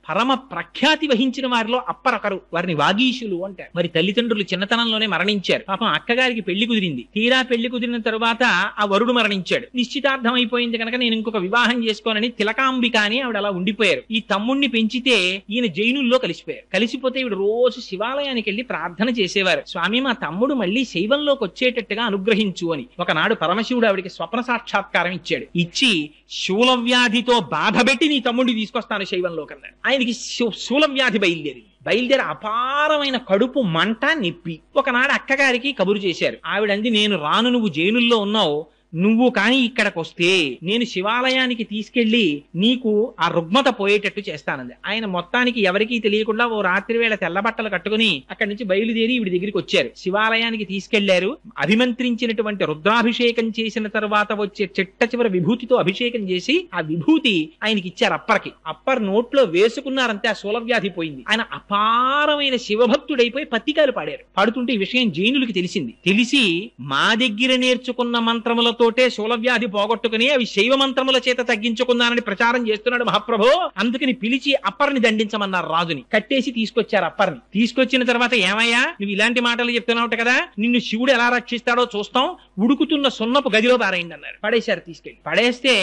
పరమ ప్రఖ్యాతి వహించిన వారిలో అప్పరొకరు. వారిని వాగీశులు అంటారు. మరి తల్లిదండ్రులు చిన్నతనంలోనే మరణించారు. పాపం అక్కగారికి పెళ్లి కుదిరింది. తీరా పెళ్లి కుదిరిన తరువాత ఆ వరుడు మరణించాడు. నిశ్చితార్థం అయిపోయింది కనుక నేను ఇంకొక వివాహం చేసుకోనని తిలకాంబిక అని ఆవిడ అలా ఉండిపోయారు. ఈ తమ్ముణ్ణి పెంచితే ఈయన జైనుల్లో కలిసిపోయారు. కలిసిపోతే ఈవిడ రోజు శివాలయానికి వెళ్లి ప్రార్థన చేసేవారు. స్వామి మా తమ్ముడు మళ్ళీ శైవంలోకి వచ్చేటట్టుగా అనుగ్రహించు అని. ఒకనాడు పరమశివుడు ఆవిడికి స్వప్న సాక్షాత్కారం ఇచ్చాడు. ఇచ్చి శూలవ్యాధితో బాధపెట్టి నీ తమ్ముడిని తీసుకొస్తాను శైవంలోకి అన్నాడు. ఆయనకి శూలవ్యాధి బయలుదేరి అపారమైన కడుపు మంట నొప్పి. ఒకనాడు అక్కగారికి కబురు చేశారు. ఆవిడంది నేను రాను, నువ్వు జైనుల్లో ఉన్నావు, నువ్వు కానీ ఇక్కడికి వస్తే నేను శివాలయానికి తీసుకెళ్లి నీకు ఆ రుగ్మత పోయేటట్టు చేస్తానంది. ఆయన మొత్తానికి ఎవరికీ తెలియకుండా ఓ రాత్రి వేళ తెల్లబట్టలు కట్టుకుని అక్కడి నుంచి బయలుదేరి ఈవిడి దగ్గరికి వచ్చారు. శివాలయానికి తీసుకెళ్లారు. అభిమంత్రించినటువంటి రుద్రాభిషేకం చేసిన తర్వాత వచ్చే చిట్ట చివరి విభూతితో అభిషేకం చేసి ఆ విభూతి ఆయనకి ఇచ్చారు. అప్పర్కి. అప్పర్ నోట్లో వేసుకున్నారంతే ఆ శూలవ్యాధి పోయింది. ఆయన అపారమైన శివభక్తుడైపోయి పత్తికాయలు పాడారు. పాడుతుంటే ఈ విషయం జైనులకి తెలిసింది. తెలిసి మా దగ్గర నేర్చుకున్న మంత్రములతో మంత్రములతోటే శూలవ్యాధి పోగొట్టుకుని అవి శైవ మంత్రముల చేత తగ్గించుకున్నానని ప్రచారం చేస్తున్నాడు మహాప్రభు. అందుకని పిలిచి అప్పర్ని దండించమన్నారు రాజుని. కట్టేసి తీసుకొచ్చారు అప్పర్ని. తీసుకొచ్చిన తర్వాత ఏమయ్యా నువ్వు ఇలాంటి మాటలు చెప్తున్నావు కదా, నిన్ను శివుడు ఎలా రక్షిస్తాడో చూస్తాం, ఉడుకుతున్న సున్నపు గదిలో పారేయండి అన్నారు. పడేశారు. తీసుకెళ్లి పడేస్తే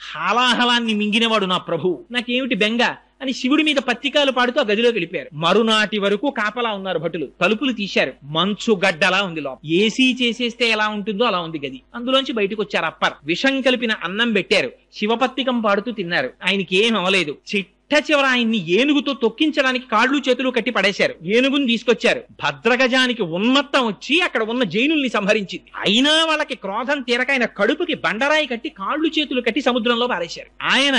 హాలాహలాన్ని మింగినవాడు నా ప్రభు, నాకేమిటి బెంగ అని శివుడి మీద పత్రికాలు పాడుతూ ఆ గదిలోకి వెళ్ళిపోయారు. మరునాటి వరకు కాపలా ఉన్నారు భటులు. తలుపులు తీశారు. మంచు గడ్డలా ఉంది లోపల. ఏసీ చేసేస్తే ఎలా ఉంటుందో అలా ఉంది గది. అందులోంచి బయటకు వచ్చారు అప్పర్. విషం కలిపిన అన్నం పెట్టారు. శివపత్రికం పాడుతూ తిన్నారు. ఆయనకి ఏం అవ్వలేదు. చివర ఆయన్ని ఏనుగుతో తొక్కించడానికి కాళ్ళు చేతులు కట్టి పడేశారు. ఏనుగుని తీసుకొచ్చారు. భద్రగజానికి ఉన్మత్తం వచ్చి అక్కడ ఉన్న జైనుల్ని సంహరించింది. అయినా వాళ్ళకి క్రోధం తీరక ఆయన కడుపుకి బండరాయి కట్టి కాళ్ళు చేతులు కట్టి సముద్రంలో పారేశారు. ఆయన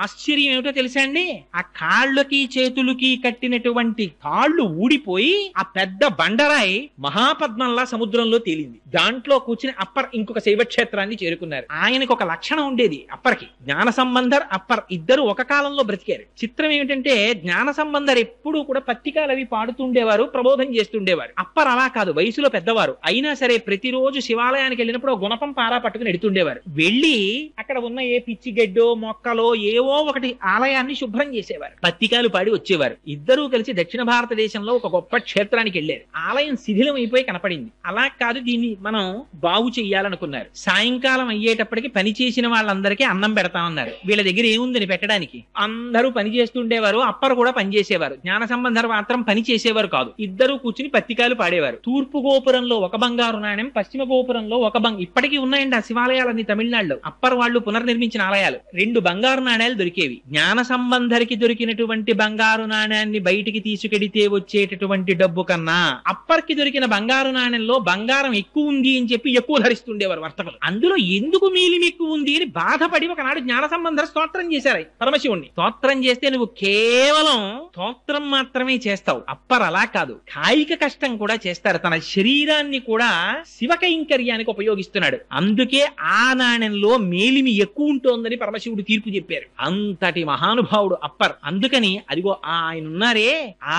ఆశ్చర్యం ఏమిటో తెలుసా అండి, ఆ కాళ్ళకి చేతులకి కట్టినటువంటి కాళ్ళు ఊడిపోయి ఆ పెద్ద బండరాయి మహాపద్మంలా సముద్రంలో తేలింది. దాంట్లో కూర్చుని అప్పర్ ఇంకొక శైవక్షేత్రాన్ని చేరుకున్నారు. ఆయనకు ఒక లక్షణం ఉండేది అప్పర్కి. జ్ఞాన సంబంధర్ అప్పర్ ఇద్దరు ఒక కాలంలో బ్రతికారు. చిత్రం ఏమిటంటే జ్ఞాన సంబంధర్ ఎప్పుడూ కూడా పత్రికలు అవి పాడుతుండేవారు, ప్రబోధం చేస్తుండేవారు. అప్పర్ అలా కాదు, వయసులో పెద్దవారు. అయినా సరే ప్రతిరోజు శివాలయానికి వెళ్ళినప్పుడు గుణపం పారా పట్టుకుని ఎడుతుండేవారు. వెళ్ళి అక్కడ ఉన్న ఏ పిచ్చి గడ్డో మొక్కలో ఏవో ఒకటి ఆలయాన్ని శుభ్రం చేసేవారు. పత్రికలు పాడి వచ్చేవారు. ఇద్దరూ కలిసి దక్షిణ భారతదేశంలో ఒక గొప్ప క్షేత్రానికి వెళ్ళారు. ఆలయం శిథిలం అయిపోయి కనపడింది. అలా కాదు, దీన్ని మనం బాగు చెయ్యాలనుకున్నారు. సాయంకాలం అయ్యేటప్పటికి పని చేసిన వాళ్ళందరికీ అన్నం పెడతామన్నారు. వీళ్ళ దగ్గర ఏముందని పెట్టడానికి? అందరూ పని చేస్తుండేవారు. అప్పర్ కూడా పనిచేసేవారు. జ్ఞాన సంబంధర్ మాత్రం పని చేసేవారు కాదు. ఇద్దరు కూర్చుని పత్రికలు పాడేవారు. తూర్పు గోపురంలో ఒక బంగారు నాణ్యం, పశ్చిమ గోపురంలో ఒక ఇప్పటికీ ఉన్నాయండి ఆ శివాలయాలన్నీ తమిళనాడులో. అప్పర్ వాళ్ళు పునర్నిర్మించిన ఆలయాలు. 2 బంగారు నాణ్యాలు దొరికేవి. జ్ఞాన సంబంధరికి దొరికినటువంటి బంగారు నాణ్యాన్ని బయటికి తీసుకెడితే వచ్చేటటువంటి డబ్బు కన్నా అప్పర్కి దొరికిన బంగారు నాణ్యంలో బంగారం ఎక్కువ ఉంది అని చెప్పి ఎక్కువ ధరిస్తుండేవారు వర్తకులు. అందులో ఎందుకు మీలిం ఎక్కువ ఉంది అని బాధపడి ఒకనాడు జ్ఞాన సంబంధర్ స్తోత్రం చేశారు పరమశివుణ్ణి. స్తోత్రం చేస్తే నువ్వు కేవలం స్తోత్రం మాత్రమే చేస్తావు. అప్పర్ అలా కాదు, కాయిక కష్టం కూడా చేస్తారు. తన శరీరాన్ని కూడా శివ కైంకర్యానికి ఉపయోగిస్తున్నాడు. అందుకే ఆ నాణ్యంలో మేలిమి ఎక్కువ ఉంటోందని పరమశివుడు తీర్పు చెప్పారు. అంతటి మహానుభావుడు అప్పర్. అందుకని అదిగో ఆయన ఉన్నారే,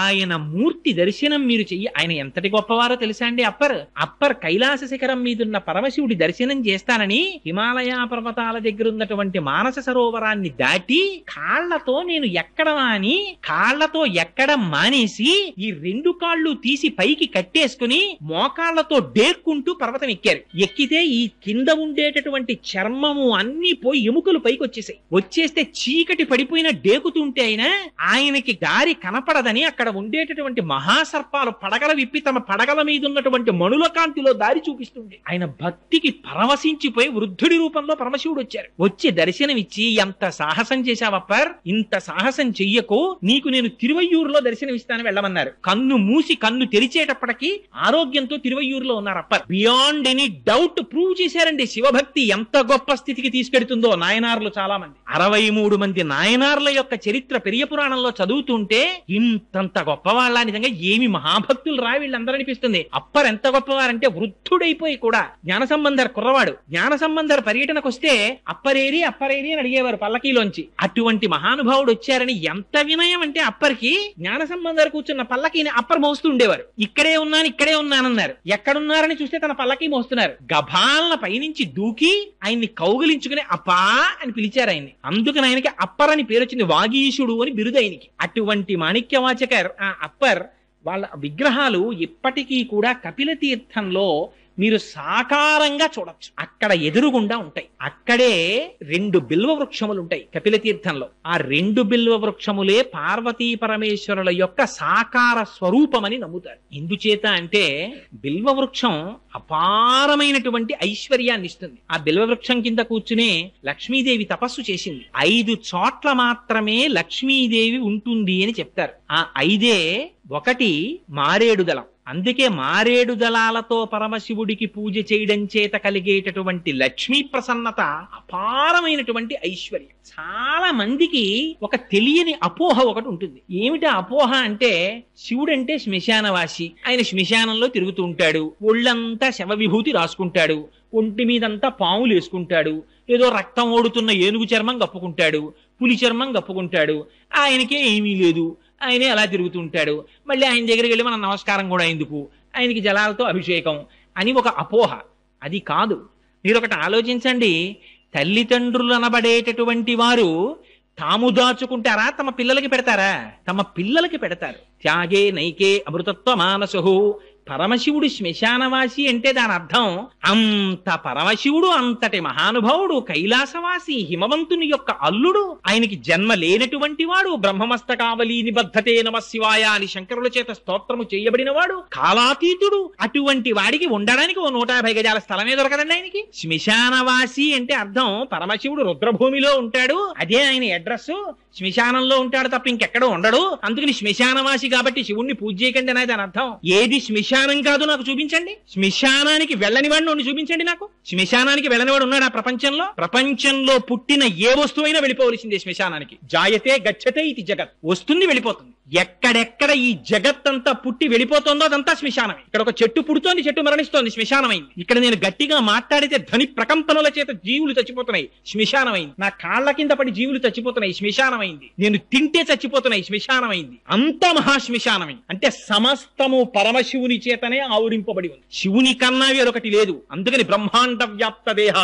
ఆయన మూర్తి దర్శనం మీరు చెయ్యి. ఆయన ఎంతటి గొప్పవారో తెలుసా అండి అప్పర్. అప్పర్ కైలాస శిఖరం మీదున్న పరమశివుడి దర్శనం చేస్తానని హిమాలయ పర్వతాల దగ్గర ఉన్నటువంటి మానస సరోవరాన్ని దాటి కాళ్లతో నేను ఎక్కడమా అని కాళ్లతో ఎక్కడం మానేసి ఈ 2 కాళ్ళు తీసి పైకి కట్టేసుకుని మోకాళ్లతో డేర్కుంటూ పర్వతం ఎక్కారు. ఎక్కితే ఈ కింద ఉండేటటువంటి చర్మము అన్ని పోయి ఎముకలు పైకి వచ్చేస్తే చీకటి పడిపోయిన డేకుతుంటే ఆయనకి దారి కనపడదని అక్కడ ఉండేటటువంటి మహాసర్పాలు పడగల విప్పి తమ పడగల మీద ఉన్నటువంటి మణుల కాంతిలో దారి చూపిస్తుంది. ఆయన భక్తికి పరవశించిపోయి వృద్ధుడి రూపంలో పరమశివుడు వచ్చారు. వచ్చి దర్శనమిచ్చి ఎంత సాహసం చేశావప్పర్, ఇంత సాహసం చెయ్యకు, నీకు నేను తిరువయ్యూరులో దర్శనమిస్తాను వెళ్ళమన్నారు. కన్ను మూసి కన్ను తెరిచేటప్పటికి ఆరోగ్యంతో తిరువయ్యూరులో ఉన్నారు upper. Beyond any doubt prove చేశారండి శివభక్తి ఎంత గొప్ప స్థితికి తీసుకెడుతుందో. నాయనార్లు చాలా మంది, 63 మంది నాయనార్ల యొక్క చరిత్ర పెరియ పురాణంలో చదువుతుంటే ఇంతంత గొప్పవాళ్ళ, నిజంగా ఏమి మహాభక్తులు రా వీళ్ళందరూ అనిపిస్తుంది. అప్పర్ ఎంత గొప్పవారంటే వృద్ధుడైపోయి కూడా జ్ఞాన సంబంధర్ కుర్రవాడు. జ్ఞాన సంబంధర్ పర్యటనకు వస్తే అప్పరేరి అప్పరేరి అని అడిగేవారు పల్లకీలోంచి. అటువంటి మహానుభావుడు వచ్చారని ఎంత వినయం అంటే అప్పర్కి. జ్ఞాన సంబంధర్ కూర్చున్న పల్లకీని అప్పర్ మోస్తూ ఉండేవారు. ఇక్కడే ఉన్నానన్నారు. ఎక్కడున్నారని చూస్తే తన పల్లకీ మోస్తున్నారు. గభాలన పైనుంచి దూకి ఆయన్ని కౌగిలించుకుని అప్పా అని పిలిచారు ఆయన్ని. అందుకని ఆయనకి అప్పర్ అని పేరు వచ్చింది. వాగీశుడు అని బిరుదు ఆయనకి. అటువంటి మాణిక్యవాచకర్ ఆ అప్పర్ వాళ్ళ విగ్రహాలు ఇప్పటికీ కూడా కపిల తీర్థంలో మీరు సాకారంగా చూడొచ్చు. అక్కడ ఎదురుగుండా ఉంటాయి. అక్కడే 2 బిల్వ వృక్షములు ఉంటాయి కపిల తీర్థంలో. ఆ 2 బిల్వ వృక్షములే పార్వతీ పరమేశ్వరుల యొక్క సాకార స్వరూపమని నమ్ముతారు. ఎందుచేత అంటే బిల్వ వృక్షం అపారమైనటువంటి ఐశ్వర్యాన్ని ఇస్తుంది. ఆ బిల్వ వృక్షం కింద కూర్చునే లక్ష్మీదేవి తపస్సు చేసింది. 5 చోట్ల మాత్రమే లక్ష్మీదేవి ఉంటుంది అని చెప్తారు. ఆ 5 ఒకటి మారేడు దళం. అందుకే మారేడు దళాలతో పరమశివుడికి పూజ చేయడం చేత కలిగేటటువంటి లక్ష్మీ ప్రసన్నత అపారమైనటువంటి ఐశ్వర్యం. చాలా మందికి ఒక తెలియని అపోహ ఒకటి ఉంటుంది. ఏమిటా అపోహ అంటే శివుడంటే శ్మశానవాసి, ఆయన శ్మశానంలో తిరుగుతూ ఉంటాడు, ఒళ్ళంతా శవ విభూతి రాసుకుంటాడు, ఒంటి మీదంతా పాములు వేసుకుంటాడు, ఏదో రక్తం ఓడుతున్న ఏనుగు చర్మం కప్పుకుంటాడు, పులి చర్మం కప్పుకుంటాడు, ఆయనకే ఏమీ లేదు, ఆయనే అలా తిరుగుతుంటాడు, మళ్ళీ ఆయన దగ్గరికి వెళ్ళి మనం నమస్కారం కూడా ఎందుకు, ఆయనకి జలాలతో అభిషేకం అని ఒక అపోహ. అది కాదు. మీరొకటి ఆలోచించండి, తల్లిదండ్రులు అనబడేటటువంటి వారు తాము దాచుకుంటారా, తమ పిల్లలకి పెడతారా? తమ పిల్లలకి పెడతారు. త్యాగే నైకే అమృతత్వ మానసు. పరమశివుడు శ్మశానవాసి అంటే దాని అర్థం అంత పరమశివుడు, అంతటి మహానుభావుడు, కైలాసవాసి, హిమవంతుని యొక్క అల్లుడు, ఆయనకి జన్మ లేనటువంటి వాడు, బ్రహ్మమస్తకావలి నిబద్ధతే నమ శివాయ అని శంకరుల చేత స్తోత్రము చేయబడిన వాడు, కాలాతీతుడు. అటువంటి వాడికి ఉండడానికి ఓ 150 గజాల స్థలమే దొరకదండి ఆయనకి. శ్మశానవాసి అంటే అర్థం పరమశివుడు రుద్రభూమిలో ఉంటాడు, అదే ఆయన అడ్రస్. శ్మశానంలో ఉంటాడు తప్ప ఇంకెక్కడో ఉండడు, అందుకని శ్మశానవాసి కాబట్టి శివుణ్ణి పూజ చేయకండి అనేది దాని అర్థం. ఏది శ్మశానం కాదు నాకు చూపించండి. శ్మశానానికి వెళ్ళని వాడిని చూపించండి నాకు. శ్మశానానికి వెళ్ళనివాడు ఉన్నాడు ఆ ప్రపంచంలో? ప్రపంచంలో పుట్టిన ఏ వస్తువైనా వెళ్ళిపోవలసిందే శ్మశానానికి. జాయతే గచ్చతే ఇది జగత్, వస్తుంది వెళ్ళిపోతుంది. ఎక్కడెక్కడ ఈ జగత్తంతా పుట్టి వెళ్ళిపోతుందో అదంతా శ్మశానమే. ఇక్కడ ఒక చెట్టు పుడుతోంది, చెట్టు మరణిస్తోంది, శ్మశానమైంది. ఇక్కడ నేను గట్టిగా మాట్లాడితే ధ్వని ప్రకంపనల చేత జీవులు చచ్చిపోతున్నాయి, శ్మశానమైంది. నా కాళ్ల కింద పడి జీవులు చచ్చిపోతున్నాయి, శ్మశానమైంది. నేను తింటే చచ్చిపోతున్నాయి, శ్మశానమైంది. అంత మహాశ్మశానమైంది. అంటే సమస్తము పరమశివుని చేతనే ఆవరింపబడి ఉంది. శివుని కన్నా వేరొకటి లేదు. అందుకని బ్రహ్మాండ వ్యాప్త దేహ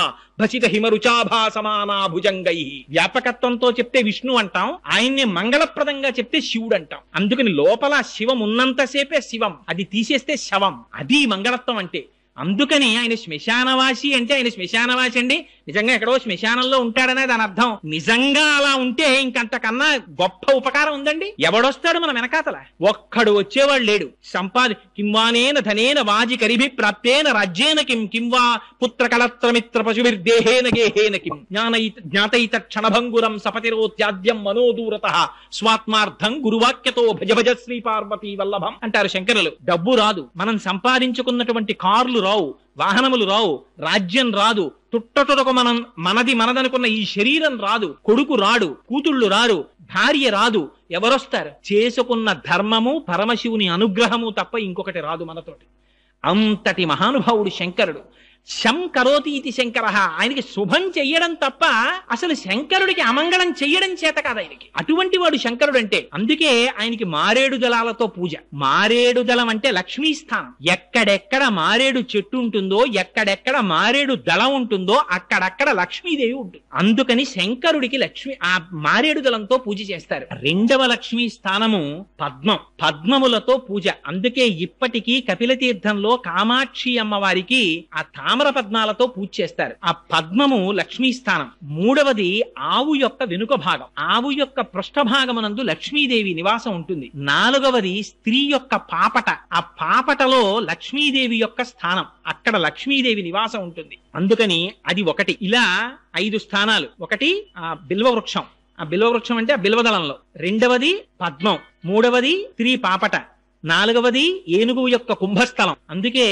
భసిత హిమరుచాభా సమానా భుజంగై. వ్యాపకత్వంతో చెప్తే విష్ణు అంటాం, ఆయన్ని మంగళప్రదంగా చెప్తే శివుడు అంటాం. అందుకని లోపల శివం ఉన్నంతసేపే శివం, అది తీసేస్తే శవం. అది మంగళత్వం అంటే. అందుకని ఆయన శ్మశానవాసి అంటే ఆయన శ్మశానవాసి అండి నిజంగా ఎక్కడో శ్మశానంలో ఉంటాడనే దాని అర్థం. నిజంగా అలా ఉంటే ఇంకంతకన్నా గొప్ప ఉపకారం ఉందండి. ఎవడొస్తాడు మన వెనకాతల? ఒక్కడు వచ్చేవాడు లేడు. కింవానేన ధనేన వాజి కరిభి ప్రాప్తేన రాజ్యేన కింవా పుత్ర కళత్రమిత్ర పశుభిర్దేహేన గేహేన కిం జ్ఞాతైత క్షణభంగురం సపతిరోత్యాద్యం మనోదూరత స్వాత్మార్థం గురువాక్యతో భజ భజ శ్రీ పార్వతీ వల్లభం అంటారు శంకరులు. డబ్బు రాదు, మనం సంపాదించుకున్నటువంటి కార్లు రావు, వాహనములు రావు, రాజ్యం రాదు, తుట్టతుడకు మనదనుకున్న ఈ శరీరం రాదు, కొడుకు రాడు, కూతుళ్ళు రారు, భార్య రాదు. ఎవరొస్తారు? చేసుకున్న ధర్మము, పరమశివుని అనుగ్రహము తప్ప ఇంకొకటి రాదు మనతోటి. అంతటి మహానుభావుడు శంకరుడు. శం కరోతి ఇది శంకర. ఆయనకి శుభం చెయ్యడం తప్ప అసలు శంకరుడికి అమంగళం చెయ్యడం చేత కాదు ఆయనకి. అటువంటి వాడు శంకరుడు అంటే. అందుకే ఆయనకి మారేడు దళాలతో పూజ. మారేడు దళం అంటే లక్ష్మీ స్థానం. ఎక్కడెక్కడ మారేడు చెట్టు ఉంటుందో, ఎక్కడెక్కడ మారేడు దళం ఉంటుందో అక్కడక్కడ లక్ష్మీదేవి ఉంటుంది. అందుకని శంకరుడికి ఆ మారేడు దళంతో పూజ చేస్తారు. రెండవ లక్ష్మీ స్థానము పద్మం. పద్మములతో పూజ. అందుకే ఇప్పటికీ కపిలతీర్థంలో కామాక్షి అమ్మవారికి ఆ తామర పద్మాలతో పూజ చేస్తారు. ఆ పద్మము లక్ష్మీ స్థానం. మూడవది ఆవు యొక్క వెనుక భాగం. ఆవు యొక్క పృష్ఠభాగమునందు లక్ష్మీదేవి నివాసం ఉంటుంది. నాలుగవది స్త్రీ యొక్క పాపట. ఆ పాపటలో లక్ష్మీదేవి యొక్క స్థానం. అక్కడ లక్ష్మీదేవి నివాసం ఉంటుంది. అందుకని అది ఒకటి. ఇలా 5 స్థానాలు. ఒకటి ఆ బిల్వ వృక్షం. ఆ బిల్వ వృక్షం అంటే ఆ బిల్వదళంలో. రెండవది పద్మం. మూడవది స్త్రీ పాపట. నాలుగవది ఏనుగు యొక్క కుంభస్థలం. అందుకే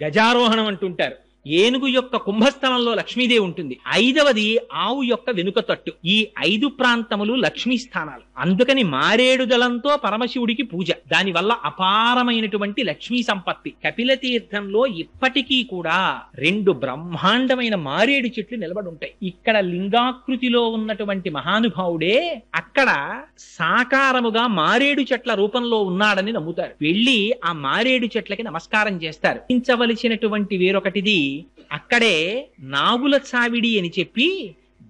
గజారోహణం అంటుంటారు. ఏనుగు యొక్క కుంభస్థలంలో లక్ష్మీదేవి ఉంటుంది. ఐదవది ఆవు యొక్క వెనుక తట్టు. ఈ 5 ప్రాంతములు లక్ష్మీ స్థానాలు. అందుకని మారేడు దళంతో పరమశివుడికి పూజ. దానివల్ల అపారమైనటువంటి లక్ష్మీ సంపత్తి. కపిల తీర్థంలో ఇప్పటికీ కూడా 2 బ్రహ్మాండమైన మారేడు చెట్లు నిలబడి ఉంటాయి. ఇక్కడ లింగాకృతిలో ఉన్నటువంటి మహానుభావుడే అక్కడ సాకారముగా మారేడు చెట్ల రూపంలో ఉన్నాడని నమ్ముతారు. వెళ్ళి ఆ మారేడు చెట్లకి నమస్కారం చేస్తారు. ించవలసినటువంటి వేరొకటిది, అక్కడే నాగుల చావిడి అని చెప్పి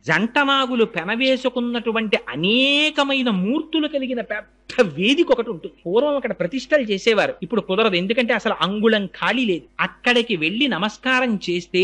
జంట నాగులు పెనవేసుకున్నటువంటి అనేకమైన మూర్తులు కలిగిన పెద్ద వేదిక ఒకటి ఉంటుంది. పూర్వం అక్కడ ప్రతిష్టలు చేసేవారు. ఇప్పుడు కుదరదు, ఎందుకంటే అసలు అంగుళం ఖాళీ లేదు. అక్కడికి వెళ్లి నమస్కారం చేస్తే,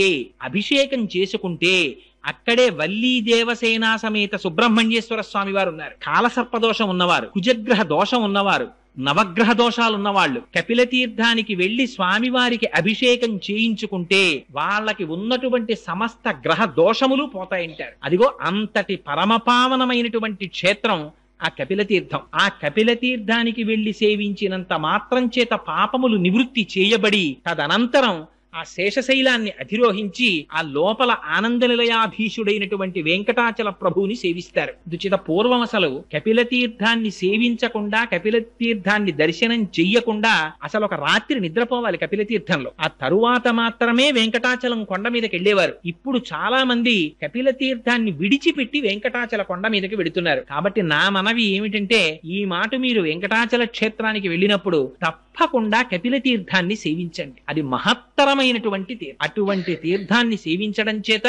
అభిషేకం చేసుకుంటే అక్కడే వల్లీ దేవసేనా సమేత సుబ్రహ్మణ్యేశ్వర స్వామి వారు ఉన్నారు. కాలసర్పదోషం ఉన్నవారు, కుజగ్రహ దోషం ఉన్నవారు, నవగ్రహ దోషాలున్న వాళ్ళు కపిల తీర్థానికి వెళ్లి స్వామివారికి అభిషేకం చేయించుకుంటే వాళ్ళకి ఉన్నటువంటి సమస్త గ్రహ దోషములు పోతాయంటారు. అదిగో అంతటి పరమపావనమైనటువంటి క్షేత్రం ఆ కపిల తీర్థం. ఆ కపిల తీర్థానికి వెళ్లి సేవించినంత మాత్రం చేత పాపములు నివృత్తి చేయబడి తదనంతరం ఆ శేషశైలాన్ని అధిరోహించి ఆ లోపల ఆనందనిలయాధీశుడైనటువంటి వెంకటాచల ప్రభువుని సేవిస్తారు. దుచిత పూర్వం అసలు కపిల తీర్థాన్ని సేవించకుండా, కపిల తీర్థాన్ని దర్శనం చెయ్యకుండా అసలు ఒక రాత్రి నిద్రపోవాలి కపిల తీర్థంలో. ఆ తరువాత మాత్రమే వెంకటాచలం కొండ మీదకి వెళ్లేవారు. ఇప్పుడు చాలా మంది కపిల తీర్థాన్ని విడిచిపెట్టి వెంకటాచల కొండ మీదకి వెడుతున్నారు. కాబట్టి నా మనవి ఏమిటంటే, ఈ మాట మీరు వెంకటాచల క్షేత్రానికి వెళ్ళినప్పుడు తప్ప తప్పకుండా కపిల తీర్థాన్ని సేవించండి. అది మహత్తరమైనటువంటి తీర్థం. అటువంటి తీర్థాన్ని సేవించడం చేత,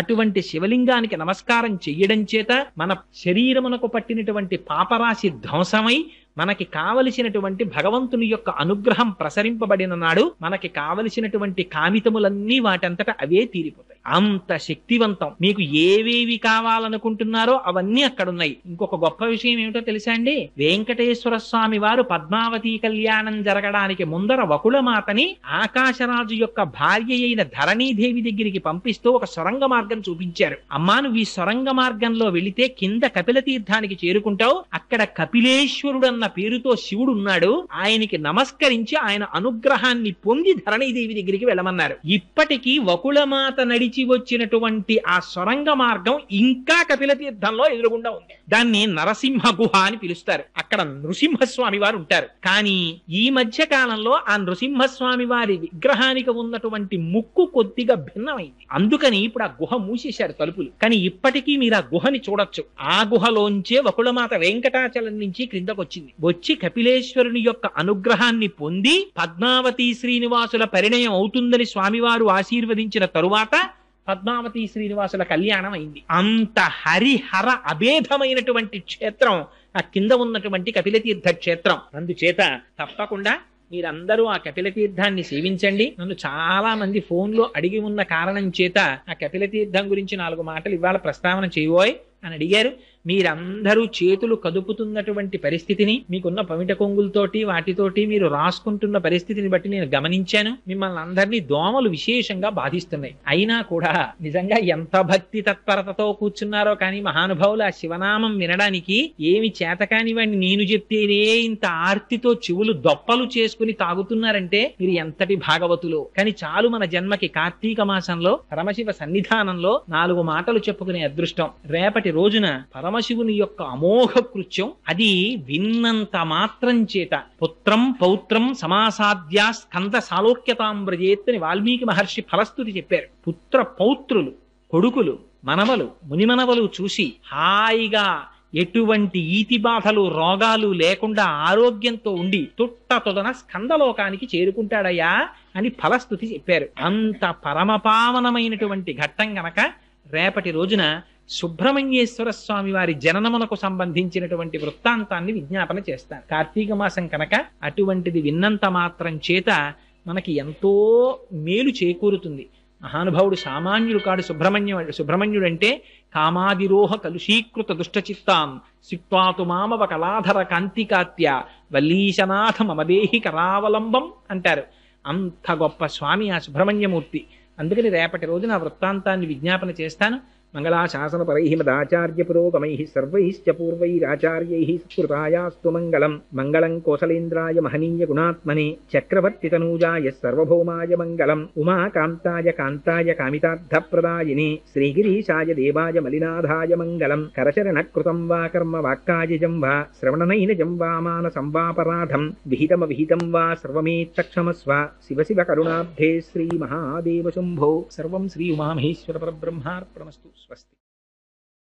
అటువంటి శివలింగానికి నమస్కారం చెయ్యడం చేత మన శరీరమునకు పట్టినటువంటి పాపరాశి ధ్వంసమై మనకి కావలసినటువంటి భగవంతుని యొక్క అనుగ్రహం ప్రసరింపబడిన నాడు మనకి కావలసినటువంటి కామితములన్నీ వాటంతట అవే తీరిపోతాయి. అంత శక్తివంతం. మీకు ఏవేవి కావాలనుకుంటున్నారో అవన్నీ అక్కడున్నాయి. ఇంకొక గొప్ప విషయం ఏమిటో తెలుసా అండి? వెంకటేశ్వర స్వామి వారు పద్మావతి కళ్యాణం జరగడానికి ముందర వకుళమాతని ఆకాశరాజు యొక్క భార్య అయిన ధరణీదేవి దగ్గరికి పంపిస్తూ ఒక సొరంగ మార్గం చూపించారు. అమ్మా, నువ్వు ఈ సొరంగ మార్గంలో వెళితే కింద కపిల తీర్థానికి చేరుకుంటావు. అక్కడ కపిలేశ్వరుడు అన్న పేరుతో శివుడు ఉన్నాడు. ఆయనకి నమస్కరించి ఆయన అనుగ్రహాన్ని పొంది ధరణీదేవి దగ్గరికి వెళ్ళమన్నారు. ఇప్పటికీ వకుళమాత నడిచి వచ్చినటువంటి ఆ సొరంగ మార్గం ఇంకా కపిల తీర్థంలో ఎదురుగుండా ఉంది. దాన్ని నరసింహ గుహ అని పిలుస్తారు. అక్కడ నృసింహస్వామి వారు ఉంటారు. కానీ ఈ మధ్య కాలంలో ఆ నృసింహస్వామి వారి విగ్రహానికి ఉన్నటువంటి ముక్కు కొద్దిగా భిన్నమైంది. అందుకని ఇప్పుడు ఆ గుహ మూసేశారు తలుపులు. కానీ ఇప్పటికీ మీరు ఆ గుహని చూడొచ్చు. ఆ గుహలోంచే వకుళమాత వెంకటాచలం నుంచి క్రిందకు వచ్చి కపిలేశ్వరుని యొక్క అనుగ్రహాన్ని పొంది పద్మావతి శ్రీనివాసుల పరిణయం అవుతుందని స్వామివారు ఆశీర్వదించిన తరువాత పద్మావతి శ్రీనివాసుల కళ్యాణం అయింది. అంత హరిహర అభేదమైనటువంటి క్షేత్రం ఆ కింద ఉన్నటువంటి కపిలతీర్థ క్షేత్రం. అందుచేత తప్పకుండా మీరందరూ ఆ కపిల తీర్థాన్ని సేవించండి. నన్ను చాలా మంది ఫోన్లో అడిగి ఉన్న కారణం చేత ఆ కపిల తీర్థం గురించి 4 మాటలు ఇవాళ ప్రస్తావన చేయబోయ్ అని అడిగారు. మీరందరూ చేతులు కదుపుతున్నటువంటి పరిస్థితిని, మీకున్న పమిట కొంగులతోటి వాటితోటి మీరు రాసుకుంటున్న పరిస్థితిని బట్టి నేను గమనించాను. మిమ్మల్ని అందరినీ దోమలు విశేషంగా బాధిస్తున్నాయి. అయినా కూడా నిజంగా ఎంత భక్తి తత్పరతతో కూర్చున్నారో కానీ మహానుభావులు ఆ శివనామం వినడానికి ఏమి చేతకాని వాడిని నేను చెప్తేనే ఇంత ఆర్తితో చెవులు దొప్పలు చేసుకుని తాగుతున్నారంటే మీరు ఎంతటి భాగవతులు. కానీ చాలు మన జన్మకి కార్తీక మాసంలో పరమశివ సన్నిధానంలో 4 మాటలు చెప్పుకునే అదృష్టం. రేపటి రోజున పరమశివుని యొక్క అమోఘ కృత్యం అది విన్నంత మాత్రం చేత పుత్రం పౌత్రం సమాసాద్యా స్కంద సాలోక్యతాంబ్రజేత్ అని వాల్మీకి మహర్షి ఫలస్తుతి చెప్పారు. పుత్ర పౌత్రులు, కొడుకులు, మనవలు, మునిమనవలు చూసి హాయిగా ఎటువంటి ఈతి బాధలు రోగాలు లేకుండా ఆరోగ్యంతో ఉండి తొదన స్కందలోకానికి చేరుకుంటాడయ్యా అని ఫలస్తుతి చెప్పారు. అంత పరమపావనమైనటువంటి ఘట్టం గనక రేపటి రోజున సుబ్రహ్మణ్యేశ్వర స్వామి వారి జననమునకు సంబంధించినటువంటి వృత్తాంతాన్ని విజ్ఞాపన చేస్తాను. కార్తీక మాసం కనుక అటువంటిది విన్నంత మాత్రం చేత మనకి ఎంతో మేలు చేకూరుతుంది. మహానుభావుడు సామాన్యుడు కాడు. సుబ్రహ్మణ్యుడు అంటే కామాదిరోహ కలుషీకృత దుష్టచిత్తాం సిక్వాతు మామవ కళాధర కాంతికాత్య వల్లీశనాథ మమదేహి కరావలంబం అంటారు. అంత గొప్ప స్వామి ఆ సుబ్రహ్మణ్యమూర్తి. అందుకని రేపటి రోజున ఆ వృత్తాంతాన్ని విజ్ఞాపన చేస్తాను. మంగళాశాసనపరైః మదాచార్య పురోగమైః సర్వైశ్చ పూర్వైరాచార్యైః సత్కృతాయాస్తు మంగళం. మంగళం కోసలేంద్రాయ మహనీయ గుణాత్మనే చక్రవర్తి తనూజాయ సర్వభౌమాయ మంగళం. ఉమాకాంతాయ కాంతాయ కామితార్థప్రదాయినే శ్రీగిరీశాయ దేవాయ మలినాథాయ మంగళం. కరచరణకృతం వా కర్మ వాక్కాయజం వా శ్రవణనైనజం వా మానసం వాపరాధం విహితమవిహితం వా సర్వమేత్తక్షమస్వ. శివ శివ కరుణాబ్ధే శ్రీ మహాదేవ శంభో. సర్వం శ్రీ ఉమామహేశ్వర పరబ్రహ్మార్పణమస్తు. స్వస్తి.